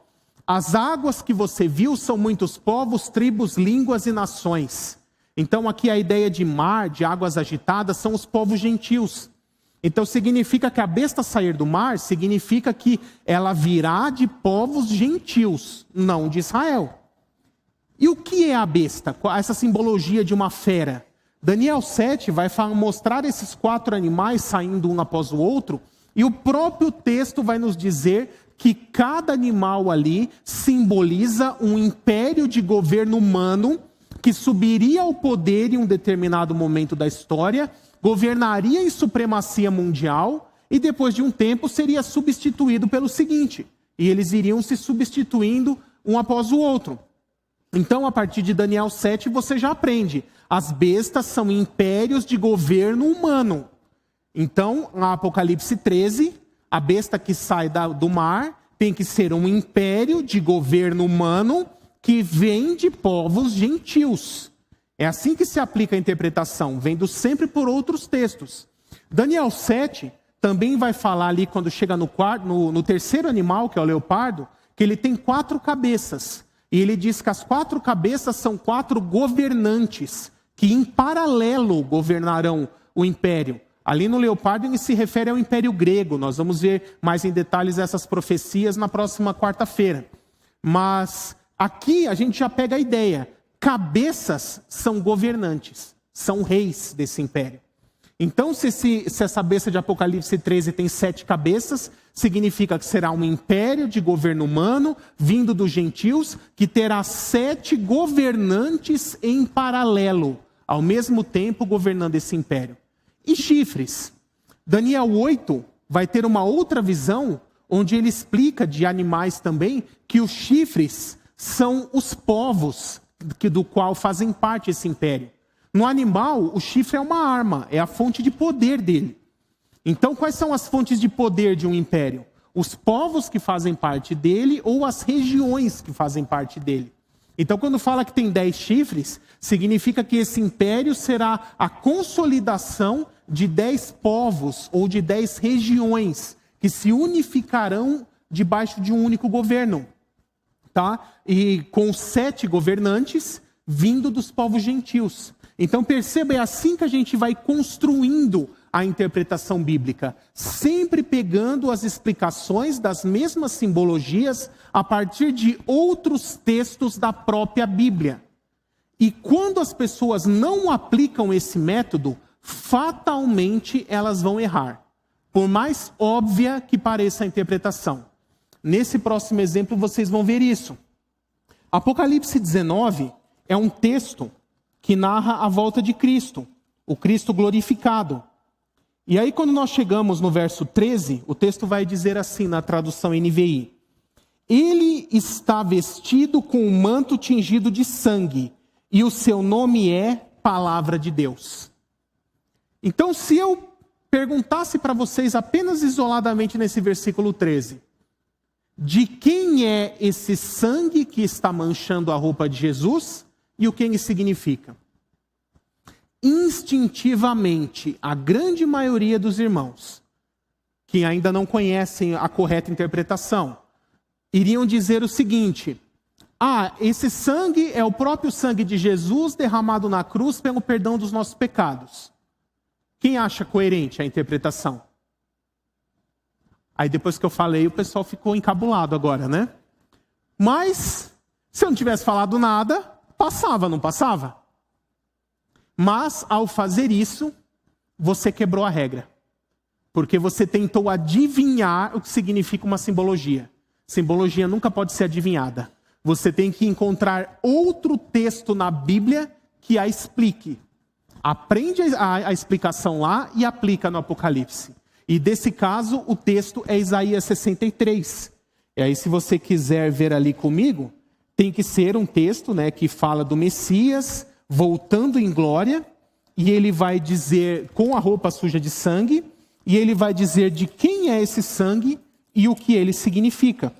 as águas que você viu são muitos povos, tribos, línguas e nações. Então aqui a ideia de mar, de águas agitadas, são os povos gentios. Então significa que a besta sair do mar, significa que ela virá de povos gentios, não de Israel. E o que é a besta? Essa simbologia de uma fera. Daniel 7 vai mostrar esses 4 animais saindo um após o outro, e o próprio texto vai nos dizer que cada animal ali simboliza um império de governo humano que subiria ao poder em um determinado momento da história, governaria em supremacia mundial e depois de um tempo seria substituído pelo seguinte. E eles iriam se substituindo um após o outro. Então, a partir de Daniel 7, você já aprende. As bestas são impérios de governo humano. Então, na Apocalipse 13, a besta que sai do mar tem que ser um império de governo humano que vem de povos gentios. É assim que se aplica a interpretação, vendo sempre por outros textos. Daniel 7 também vai falar ali, quando chega no terceiro animal, que é o leopardo, que ele tem 4 cabeças. E ele diz que as 4 cabeças são 4 governantes, que em paralelo governarão o império. Ali no leopardo ele se refere ao império grego. Nós vamos ver mais em detalhes essas profecias na próxima quarta-feira. Mas aqui a gente já pega a ideia. Cabeças são governantes, são reis desse império. Então, se essa besta de Apocalipse 13 tem 7 cabeças, significa que será um império de governo humano, vindo dos gentios, que terá 7 governantes em paralelo, ao mesmo tempo governando esse império. E chifres. Daniel 8 vai ter uma outra visão, onde ele explica de animais também, que os chifres são os povos do qual fazem parte esse império. No animal, o chifre é uma arma, é a fonte de poder dele. Então, quais são as fontes de poder de um império? Os povos que fazem parte dele ou as regiões que fazem parte dele. Então, quando fala que tem 10 chifres, significa que esse império será a consolidação de 10 povos ou de 10 regiões que se unificarão debaixo de um único governo. Tá? E com 7 governantes vindo dos povos gentios. Então perceba, é assim que a gente vai construindo a interpretação bíblica, sempre pegando as explicações das mesmas simbologias a partir de outros textos da própria Bíblia. E quando as pessoas não aplicam esse método, fatalmente elas vão errar, por mais óbvia que pareça a interpretação. Nesse próximo exemplo vocês vão ver isso. Apocalipse 19 é um texto que narra a volta de Cristo, o Cristo glorificado. E aí quando nós chegamos no verso 13, o texto vai dizer assim na tradução NVI: ele está vestido com um manto tingido de sangue, e o seu nome é Palavra de Deus. Então, se eu perguntasse para vocês apenas isoladamente nesse versículo 13, de quem é esse sangue que está manchando a roupa de Jesus e o que ele significa? Instintivamente, a grande maioria dos irmãos, que ainda não conhecem a correta interpretação, iriam dizer o seguinte: esse sangue é o próprio sangue de Jesus derramado na cruz pelo perdão dos nossos pecados. Quem acha coerente a interpretação? Aí depois que eu falei, o pessoal ficou encabulado agora, né? Mas, se eu não tivesse falado nada, passava, não passava? Mas, ao fazer isso, você quebrou a regra. Porque você tentou adivinhar o que significa uma simbologia. Simbologia nunca pode ser adivinhada. Você tem que encontrar outro texto na Bíblia que a explique. Aprende a explicação lá e aplica no Apocalipse. E desse caso, o texto é Isaías 63. E aí, se você quiser ver ali comigo, tem que ser um texto, né, que fala do Messias voltando em glória, e ele vai dizer, com a roupa suja de sangue, e ele vai dizer de quem é esse sangue e o que ele significa.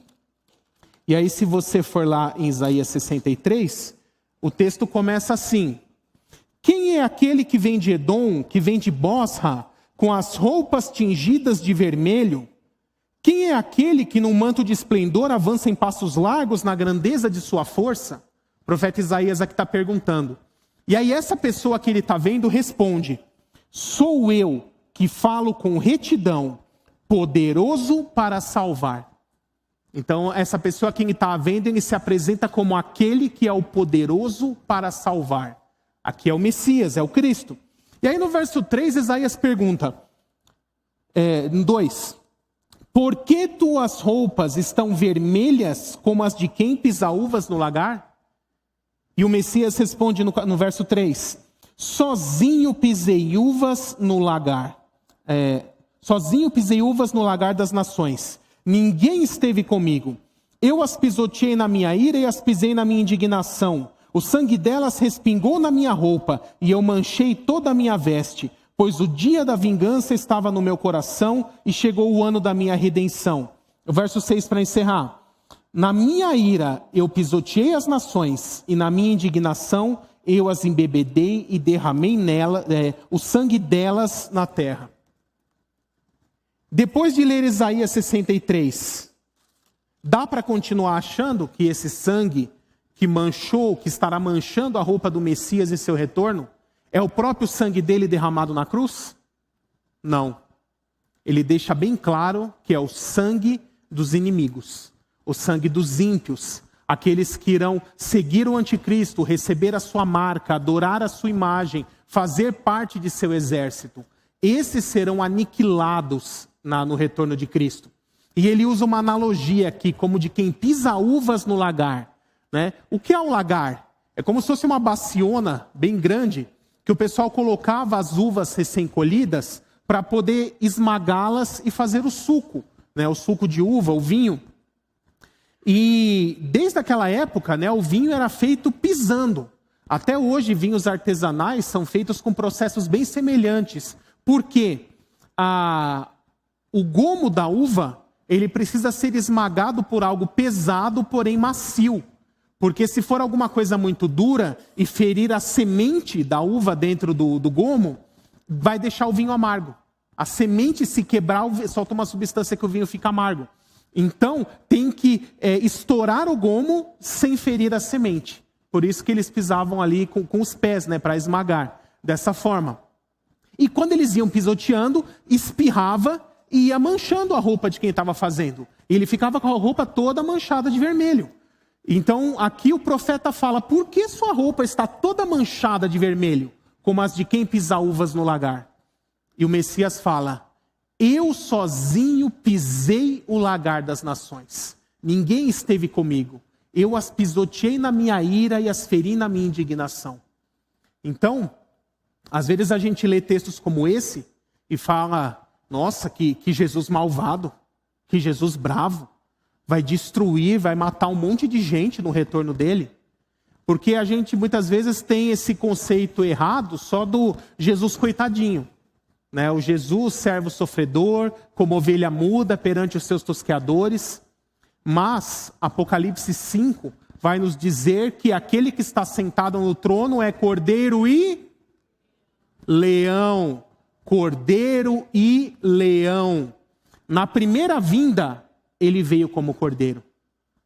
E aí, se você for lá em Isaías 63, o texto começa assim: quem é aquele que vem de Edom, que vem de Bosra, com as roupas tingidas de vermelho? Quem é aquele que num manto de esplendor avança em passos largos na grandeza de sua força? O profeta Isaías aqui está perguntando. E aí essa pessoa que ele está vendo responde: sou eu que falo com retidão, poderoso para salvar. Então essa pessoa que ele está vendo, ele se apresenta como aquele que é o poderoso para salvar. Aqui é o Messias, é o Cristo. E aí no verso 3, Isaías pergunta, 2, por que tuas roupas estão vermelhas como as de quem pisa uvas no lagar? E o Messias responde no verso 3, sozinho pisei uvas no lagar. Sozinho pisei uvas no lagar das nações. Ninguém esteve comigo. Eu as pisoteei na minha ira e as pisei na minha indignação. O sangue delas respingou na minha roupa, e eu manchei toda a minha veste, pois o dia da vingança estava no meu coração, e chegou o ano da minha redenção. O verso 6 para encerrar. Na minha ira eu pisoteei as nações, e na minha indignação eu as embebedei e derramei nela o sangue delas na terra. Depois de ler Isaías 63, dá para continuar achando que esse sangue que manchou, que estará manchando a roupa do Messias em seu retorno, é o próprio sangue dele derramado na cruz? Não. Ele deixa bem claro que é o sangue dos inimigos, o sangue dos ímpios, aqueles que irão seguir o anticristo, receber a sua marca, adorar a sua imagem, fazer parte de seu exército. Esses serão aniquilados no retorno de Cristo. E ele usa uma analogia aqui, como de quem pisa uvas no lagar. Né? O que é um lagar? É como se fosse uma baciona bem grande, que o pessoal colocava as uvas recém-colhidas para poder esmagá-las e fazer o suco, né? O suco de uva, o vinho. E desde aquela época, né, o vinho era feito pisando. Até hoje, vinhos artesanais são feitos com processos bem semelhantes. Por quê? O gomo da uva, ele precisa ser esmagado por algo pesado, porém macio. Porque se for alguma coisa muito dura e ferir a semente da uva dentro do gomo, vai deixar o vinho amargo. A semente, se quebrar, solta uma substância que o vinho fica amargo. Então, tem que estourar o gomo sem ferir a semente. Por isso que eles pisavam ali com os pés, né, para esmagar. Dessa forma. E quando eles iam pisoteando, espirrava e ia manchando a roupa de quem estava fazendo. E ele ficava com a roupa toda manchada de vermelho. Então, aqui o profeta fala, por que sua roupa está toda manchada de vermelho, como as de quem pisa uvas no lagar? E o Messias fala, eu sozinho pisei o lagar das nações. Ninguém esteve comigo. Eu as pisoteei na minha ira e as feri na minha indignação. Então, às vezes a gente lê textos como esse e fala, nossa, que Jesus malvado, que Jesus bravo. Vai destruir, vai matar um monte de gente no retorno dele. Porque a gente muitas vezes tem esse conceito errado só do Jesus coitadinho. Né? O Jesus servo sofredor, como ovelha muda perante os seus tosqueadores. Mas Apocalipse 5 vai nos dizer que aquele que está sentado no trono é cordeiro e leão. Cordeiro e leão. Na primeira vinda, ele veio como cordeiro,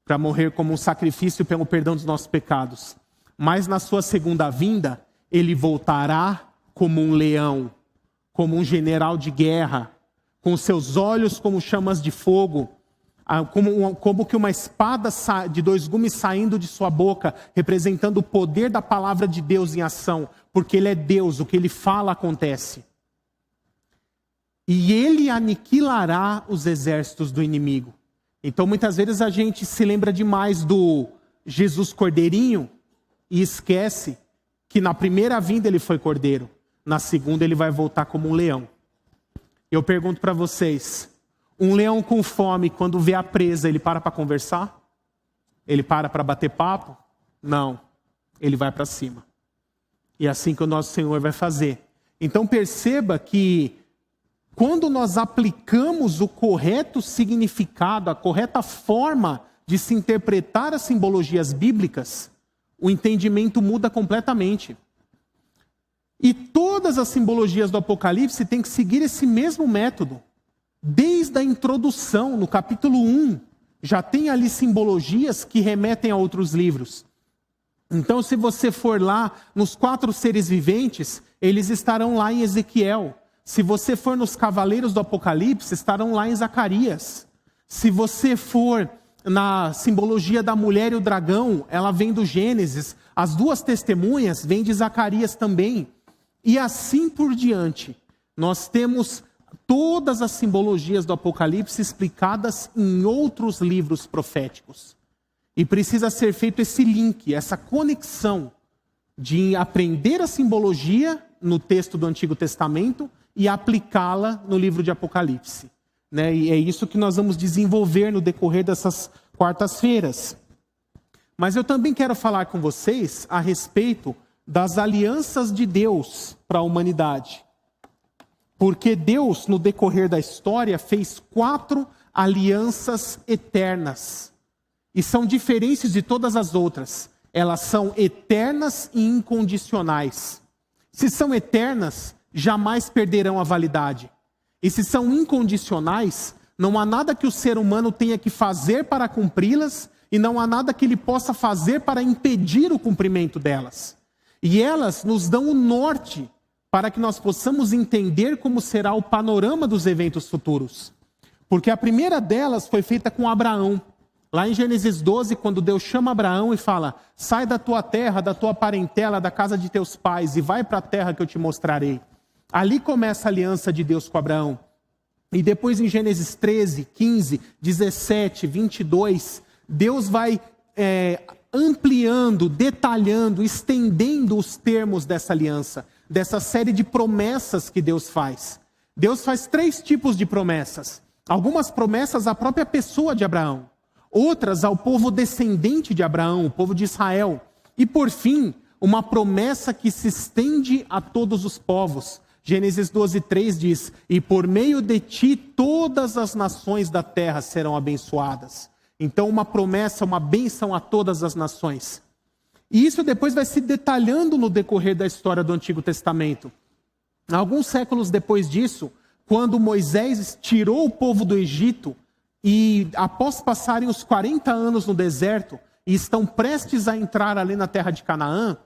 para morrer como um sacrifício pelo perdão dos nossos pecados. Mas na sua segunda vinda, ele voltará como um leão, como um general de guerra, com seus olhos como chamas de fogo, como que uma espada de 2 gumes saindo de sua boca, representando o poder da palavra de Deus em ação, porque ele é Deus, o que ele fala acontece. e ele aniquilará os exércitos do inimigo. Então muitas vezes a gente se lembra demais do Jesus Cordeirinho e esquece que na primeira vinda ele foi cordeiro, na segunda ele vai voltar como um leão. Eu pergunto para vocês, um leão com fome, quando vê a presa, ele para conversar? Ele para bater papo? Não, ele vai para cima. E é assim que o nosso Senhor vai fazer. Então perceba que quando nós aplicamos o correto significado, a correta forma de se interpretar as simbologias bíblicas, o entendimento muda completamente. E todas as simbologias do Apocalipse têm que seguir esse mesmo método. Desde a introdução, no capítulo 1, já tem ali simbologias que remetem a outros livros. Então, se você for lá nos 4 seres viventes, eles estarão lá em Ezequiel. Se você for nos Cavaleiros do Apocalipse, estarão lá em Zacarias. Se você for na simbologia da mulher e o dragão, ela vem do Gênesis. As 2 testemunhas vêm de Zacarias também. E assim por diante. Nós temos todas as simbologias do Apocalipse explicadas em outros livros proféticos. E precisa ser feito esse link, essa conexão de aprender a simbologia no texto do Antigo Testamento e aplicá-la no livro de Apocalipse. Né? E é isso que nós vamos desenvolver no decorrer dessas quartas-feiras. Mas eu também quero falar com vocês a respeito das alianças de Deus para a humanidade. Porque Deus, no decorrer da história, fez 4 alianças eternas. E são diferentes de todas as outras. Elas são eternas e incondicionais. Se são eternas, jamais perderão a validade. E se são incondicionais, não há nada que o ser humano tenha que fazer para cumpri-las e não há nada que ele possa fazer para impedir o cumprimento delas. E elas nos dão o norte para que nós possamos entender como será o panorama dos eventos futuros. Porque a primeira delas foi feita com Abraão. Lá em Gênesis 12, quando Deus chama Abraão e fala: sai da tua terra, da tua parentela, da casa de teus pais e vai para a terra que eu te mostrarei. Ali começa a aliança de Deus com Abraão. E depois em Gênesis 13, 15, 17, 22, Deus vai ampliando, detalhando, estendendo os termos dessa aliança, dessa série de promessas que Deus faz. Deus faz 3 tipos de promessas. Algumas promessas à própria pessoa de Abraão. Outras ao povo descendente de Abraão, o povo de Israel. E por fim, uma promessa que se estende a todos os povos. Gênesis 12:3 diz: e por meio de ti todas as nações da terra serão abençoadas. Então uma promessa, uma bênção a todas as nações. E isso depois vai se detalhando no decorrer da história do Antigo Testamento. Alguns séculos depois disso, quando Moisés tirou o povo do Egito, e após passarem os 40 anos no deserto, e estão prestes a entrar ali na terra de Canaã,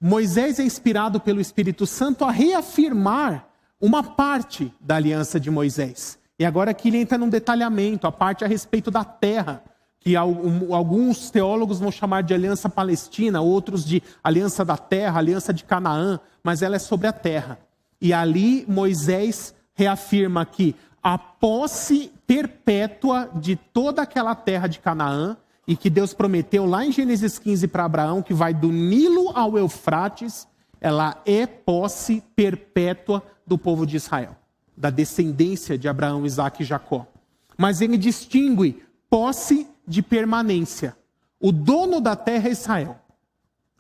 Moisés é inspirado pelo Espírito Santo a reafirmar uma parte da aliança de Moisés. E agora aqui ele entra num detalhamento, a parte a respeito da terra, que alguns teólogos vão chamar de aliança palestina, outros de aliança da terra, aliança de Canaã, mas ela é sobre a terra. E ali Moisés reafirma que a posse perpétua de toda aquela terra de Canaã, e que Deus prometeu lá em Gênesis 15 para Abraão, que vai do Nilo ao Eufrates, ela é posse perpétua do povo de Israel, da descendência de Abraão, Isaque e Jacó. Mas ele distingue posse de permanência. O dono da terra é Israel,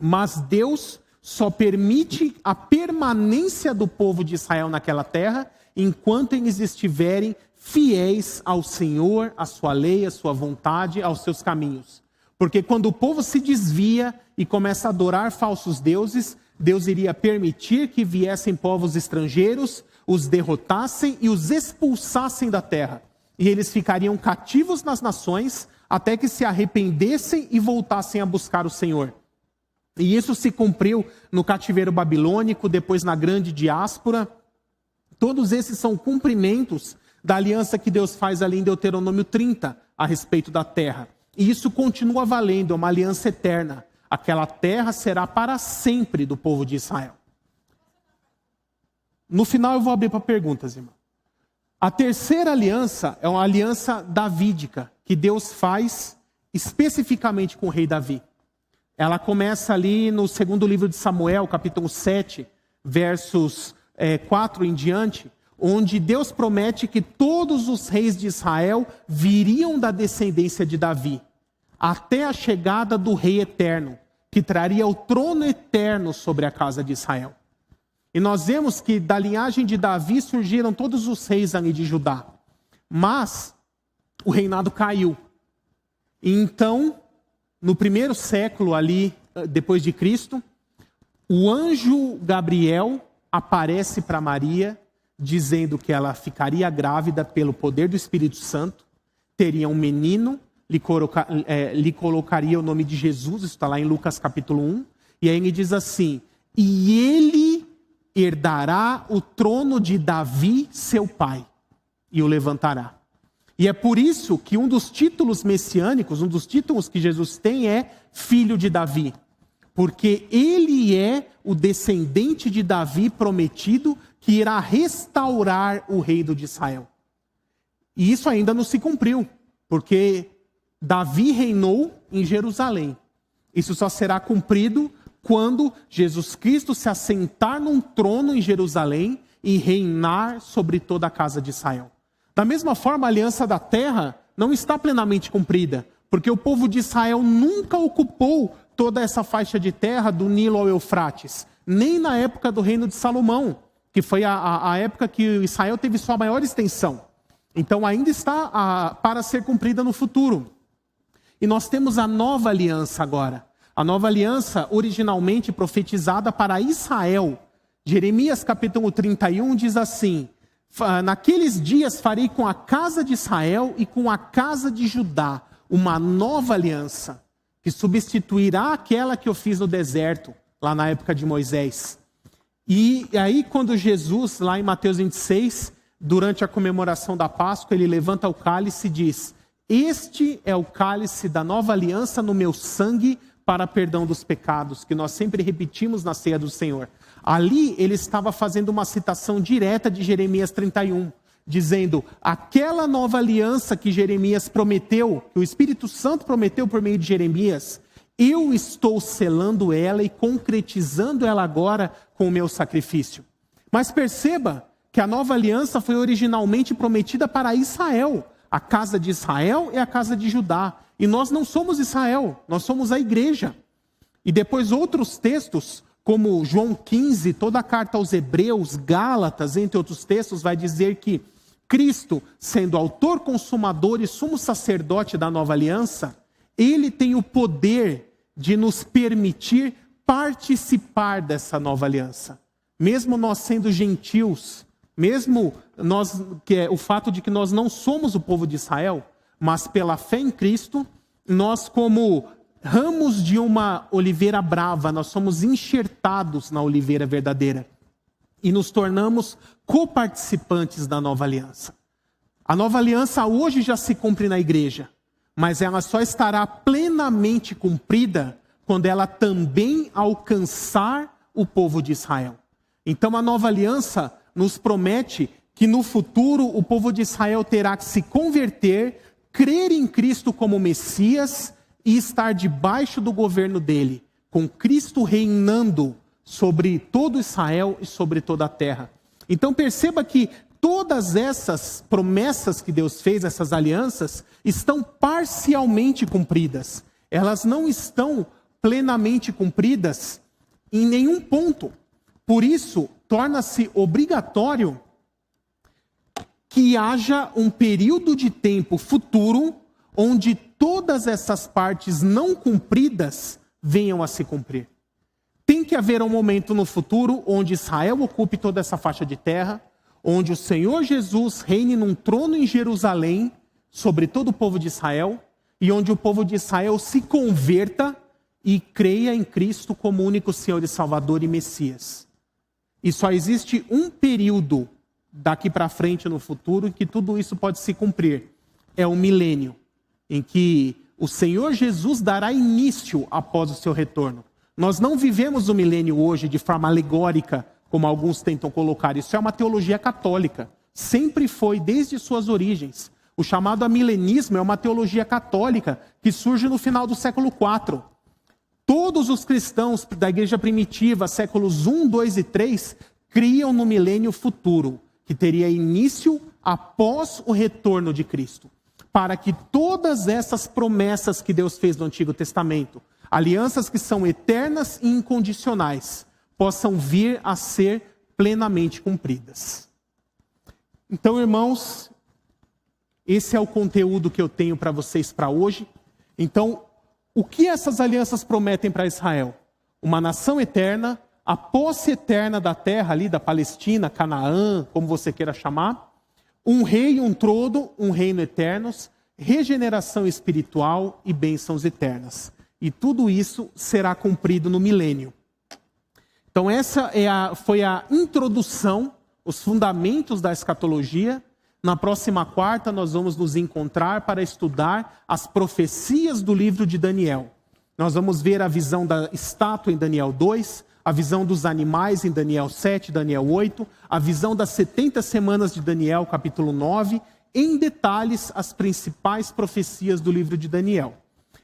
mas Deus só permite a permanência do povo de Israel naquela terra enquanto eles estiverem fiéis ao Senhor, à sua lei, à sua vontade, aos seus caminhos. Porque quando o povo se desvia e começa a adorar falsos deuses, Deus iria permitir que viessem povos estrangeiros, os derrotassem e os expulsassem da terra. E eles ficariam cativos nas nações até que se arrependessem e voltassem a buscar o Senhor. E isso se cumpriu no cativeiro babilônico, depois na grande diáspora. Todos esses são cumprimentos da aliança que Deus faz ali em Deuteronômio 30, a respeito da terra. E isso continua valendo, é uma aliança eterna. Aquela terra será para sempre do povo de Israel. No final eu vou abrir para perguntas, irmão. A terceira aliança é uma aliança davídica, que Deus faz especificamente com o rei Davi. Ela começa ali no segundo livro de Samuel, capítulo 7, versos 4 em diante, onde Deus promete que todos os reis de Israel viriam da descendência de Davi, até a chegada do rei eterno, que traria o trono eterno sobre a casa de Israel. E nós vemos que da linhagem de Davi surgiram todos os reis ali de Judá. Mas o reinado caiu. E então, no primeiro século ali, depois de Cristo, o anjo Gabriel aparece para Maria, dizendo que ela ficaria grávida pelo poder do Espírito Santo, teria um menino, lhe colocaria o nome de Jesus, isso está lá em Lucas capítulo 1, e aí ele diz assim, e ele herdará o trono de Davi, seu pai, e o levantará. E é por isso que um dos títulos messiânicos, um dos títulos que Jesus tem é filho de Davi. Porque ele é o descendente de Davi prometido que irá restaurar o reino de Israel. E isso ainda não se cumpriu, porque Davi reinou em Jerusalém. Isso só será cumprido quando Jesus Cristo se assentar num trono em Jerusalém e reinar sobre toda a casa de Israel. Da mesma forma, a aliança da terra não está plenamente cumprida, porque o povo de Israel nunca ocupou toda essa faixa de terra do Nilo ao Eufrates, nem na época do reino de Salomão, que foi a época que Israel teve sua maior extensão. Então ainda está para ser cumprida no futuro. E nós temos a nova aliança agora. A nova aliança originalmente profetizada para Israel. Jeremias capítulo 31 diz assim, naqueles dias farei com a casa de Israel e com a casa de Judá uma nova aliança, que substituirá aquela que eu fiz no deserto, lá na época de Moisés. E aí quando Jesus, lá em Mateus 26, durante a comemoração da Páscoa, ele levanta o cálice e diz, este é o cálice da nova aliança no meu sangue para perdão dos pecados, que nós sempre repetimos na ceia do Senhor. Ali ele estava fazendo uma citação direta de Jeremias 31, dizendo, aquela nova aliança que Jeremias prometeu, que o Espírito Santo prometeu por meio de Jeremias, eu estou selando ela e concretizando ela agora com o meu sacrifício. Mas perceba que a nova aliança foi originalmente prometida para Israel. A casa de Israel é a casa de Judá. E nós não somos Israel, nós somos a igreja. E depois outros textos, como João 15, toda a carta aos Hebreus, Gálatas, entre outros textos, vai dizer que Cristo, sendo autor, consumador e sumo sacerdote da nova aliança, ele tem o poder de nos permitir participar dessa nova aliança. Mesmo nós sendo gentios, mesmo o fato de que nós não somos o povo de Israel, mas pela fé em Cristo, nós como ramos de uma oliveira brava, nós somos enxertados na oliveira verdadeira e nos tornamos coparticipantes da nova aliança. A nova aliança hoje já se cumpre na igreja, mas ela só estará plenamente cumprida quando ela também alcançar o povo de Israel. Então a nova aliança nos promete que no futuro o povo de Israel terá que se converter, crer em Cristo como Messias e estar debaixo do governo dele, com Cristo reinando sobre todo Israel e sobre toda a terra. Então perceba que todas essas promessas que Deus fez, essas alianças, estão parcialmente cumpridas. Elas não estão plenamente cumpridas em nenhum ponto. Por isso, torna-se obrigatório que haja um período de tempo futuro onde todas essas partes não cumpridas venham a se cumprir. Tem que haver um momento no futuro onde Israel ocupe toda essa faixa de terra, onde o Senhor Jesus reine num trono em Jerusalém sobre todo o povo de Israel e onde o povo de Israel se converta e creia em Cristo como único Senhor e Salvador e Messias. E só existe um período daqui para frente no futuro em que tudo isso pode se cumprir. É o milênio, em que o Senhor Jesus dará início após o seu retorno. Nós não vivemos o milênio hoje de forma alegórica, como alguns tentam colocar. Isso é uma teologia católica. sempre foi desde suas origens. O chamado amilenismo é uma teologia católica que surge no final do século IV. Todos os cristãos da igreja primitiva, séculos 1, 2 e 3, criam no milênio futuro, que teria início após o retorno de Cristo, para que todas essas promessas que Deus fez no Antigo Testamento, alianças que são eternas e incondicionais, possam vir a ser plenamente cumpridas. Então, irmãos, esse é o conteúdo que eu tenho para vocês para hoje. Então, o que essas alianças prometem para Israel? Uma nação eterna, a posse eterna da terra ali, da Palestina, Canaã, como você queira chamar, um rei e um trono, um reino eternos, regeneração espiritual e bênçãos eternas. E tudo isso será cumprido no milênio. Então essa foi a introdução, os fundamentos da escatologia. Na próxima quarta nós vamos nos encontrar para estudar as profecias do livro de Daniel. Nós vamos ver a visão da estátua em Daniel 2, a visão dos animais em Daniel 7, Daniel 8, a visão das 70 semanas de Daniel, capítulo 9, em detalhes as principais profecias do livro de Daniel.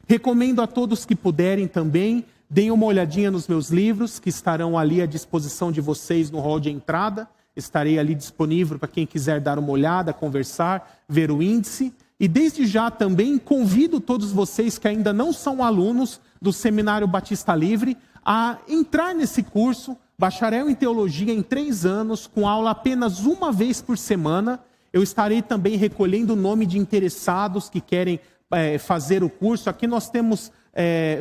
Recomendo a todos que puderem também, deem uma olhadinha nos meus livros, que estarão ali à disposição de vocês no hall de entrada. Estarei ali disponível para quem quiser dar uma olhada, conversar, ver o índice. E desde já também convido todos vocês que ainda não são alunos do Seminário Batista Livre a entrar nesse curso, Bacharel em Teologia em 3 anos, com aula apenas uma vez por semana. Eu estarei também recolhendo o nome de interessados que querem fazer o curso. Aqui nós temos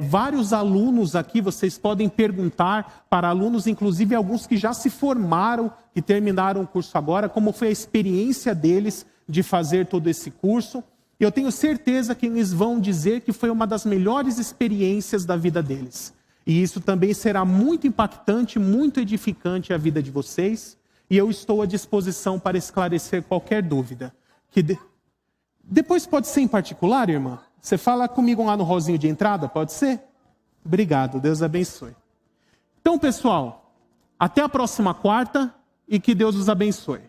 vários alunos aqui, vocês podem perguntar para alunos, inclusive alguns que já se formaram, que terminaram o curso agora, como foi a experiência deles de fazer todo esse curso. E eu tenho certeza que eles vão dizer que foi uma das melhores experiências da vida deles. E isso também será muito impactante, muito edificante a vida de vocês. E eu estou à disposição para esclarecer qualquer dúvida. Depois pode ser em particular, irmã? Você fala comigo lá no rosinho de entrada, pode ser? Obrigado, Deus abençoe. Então, pessoal, até a próxima quarta e que Deus os abençoe.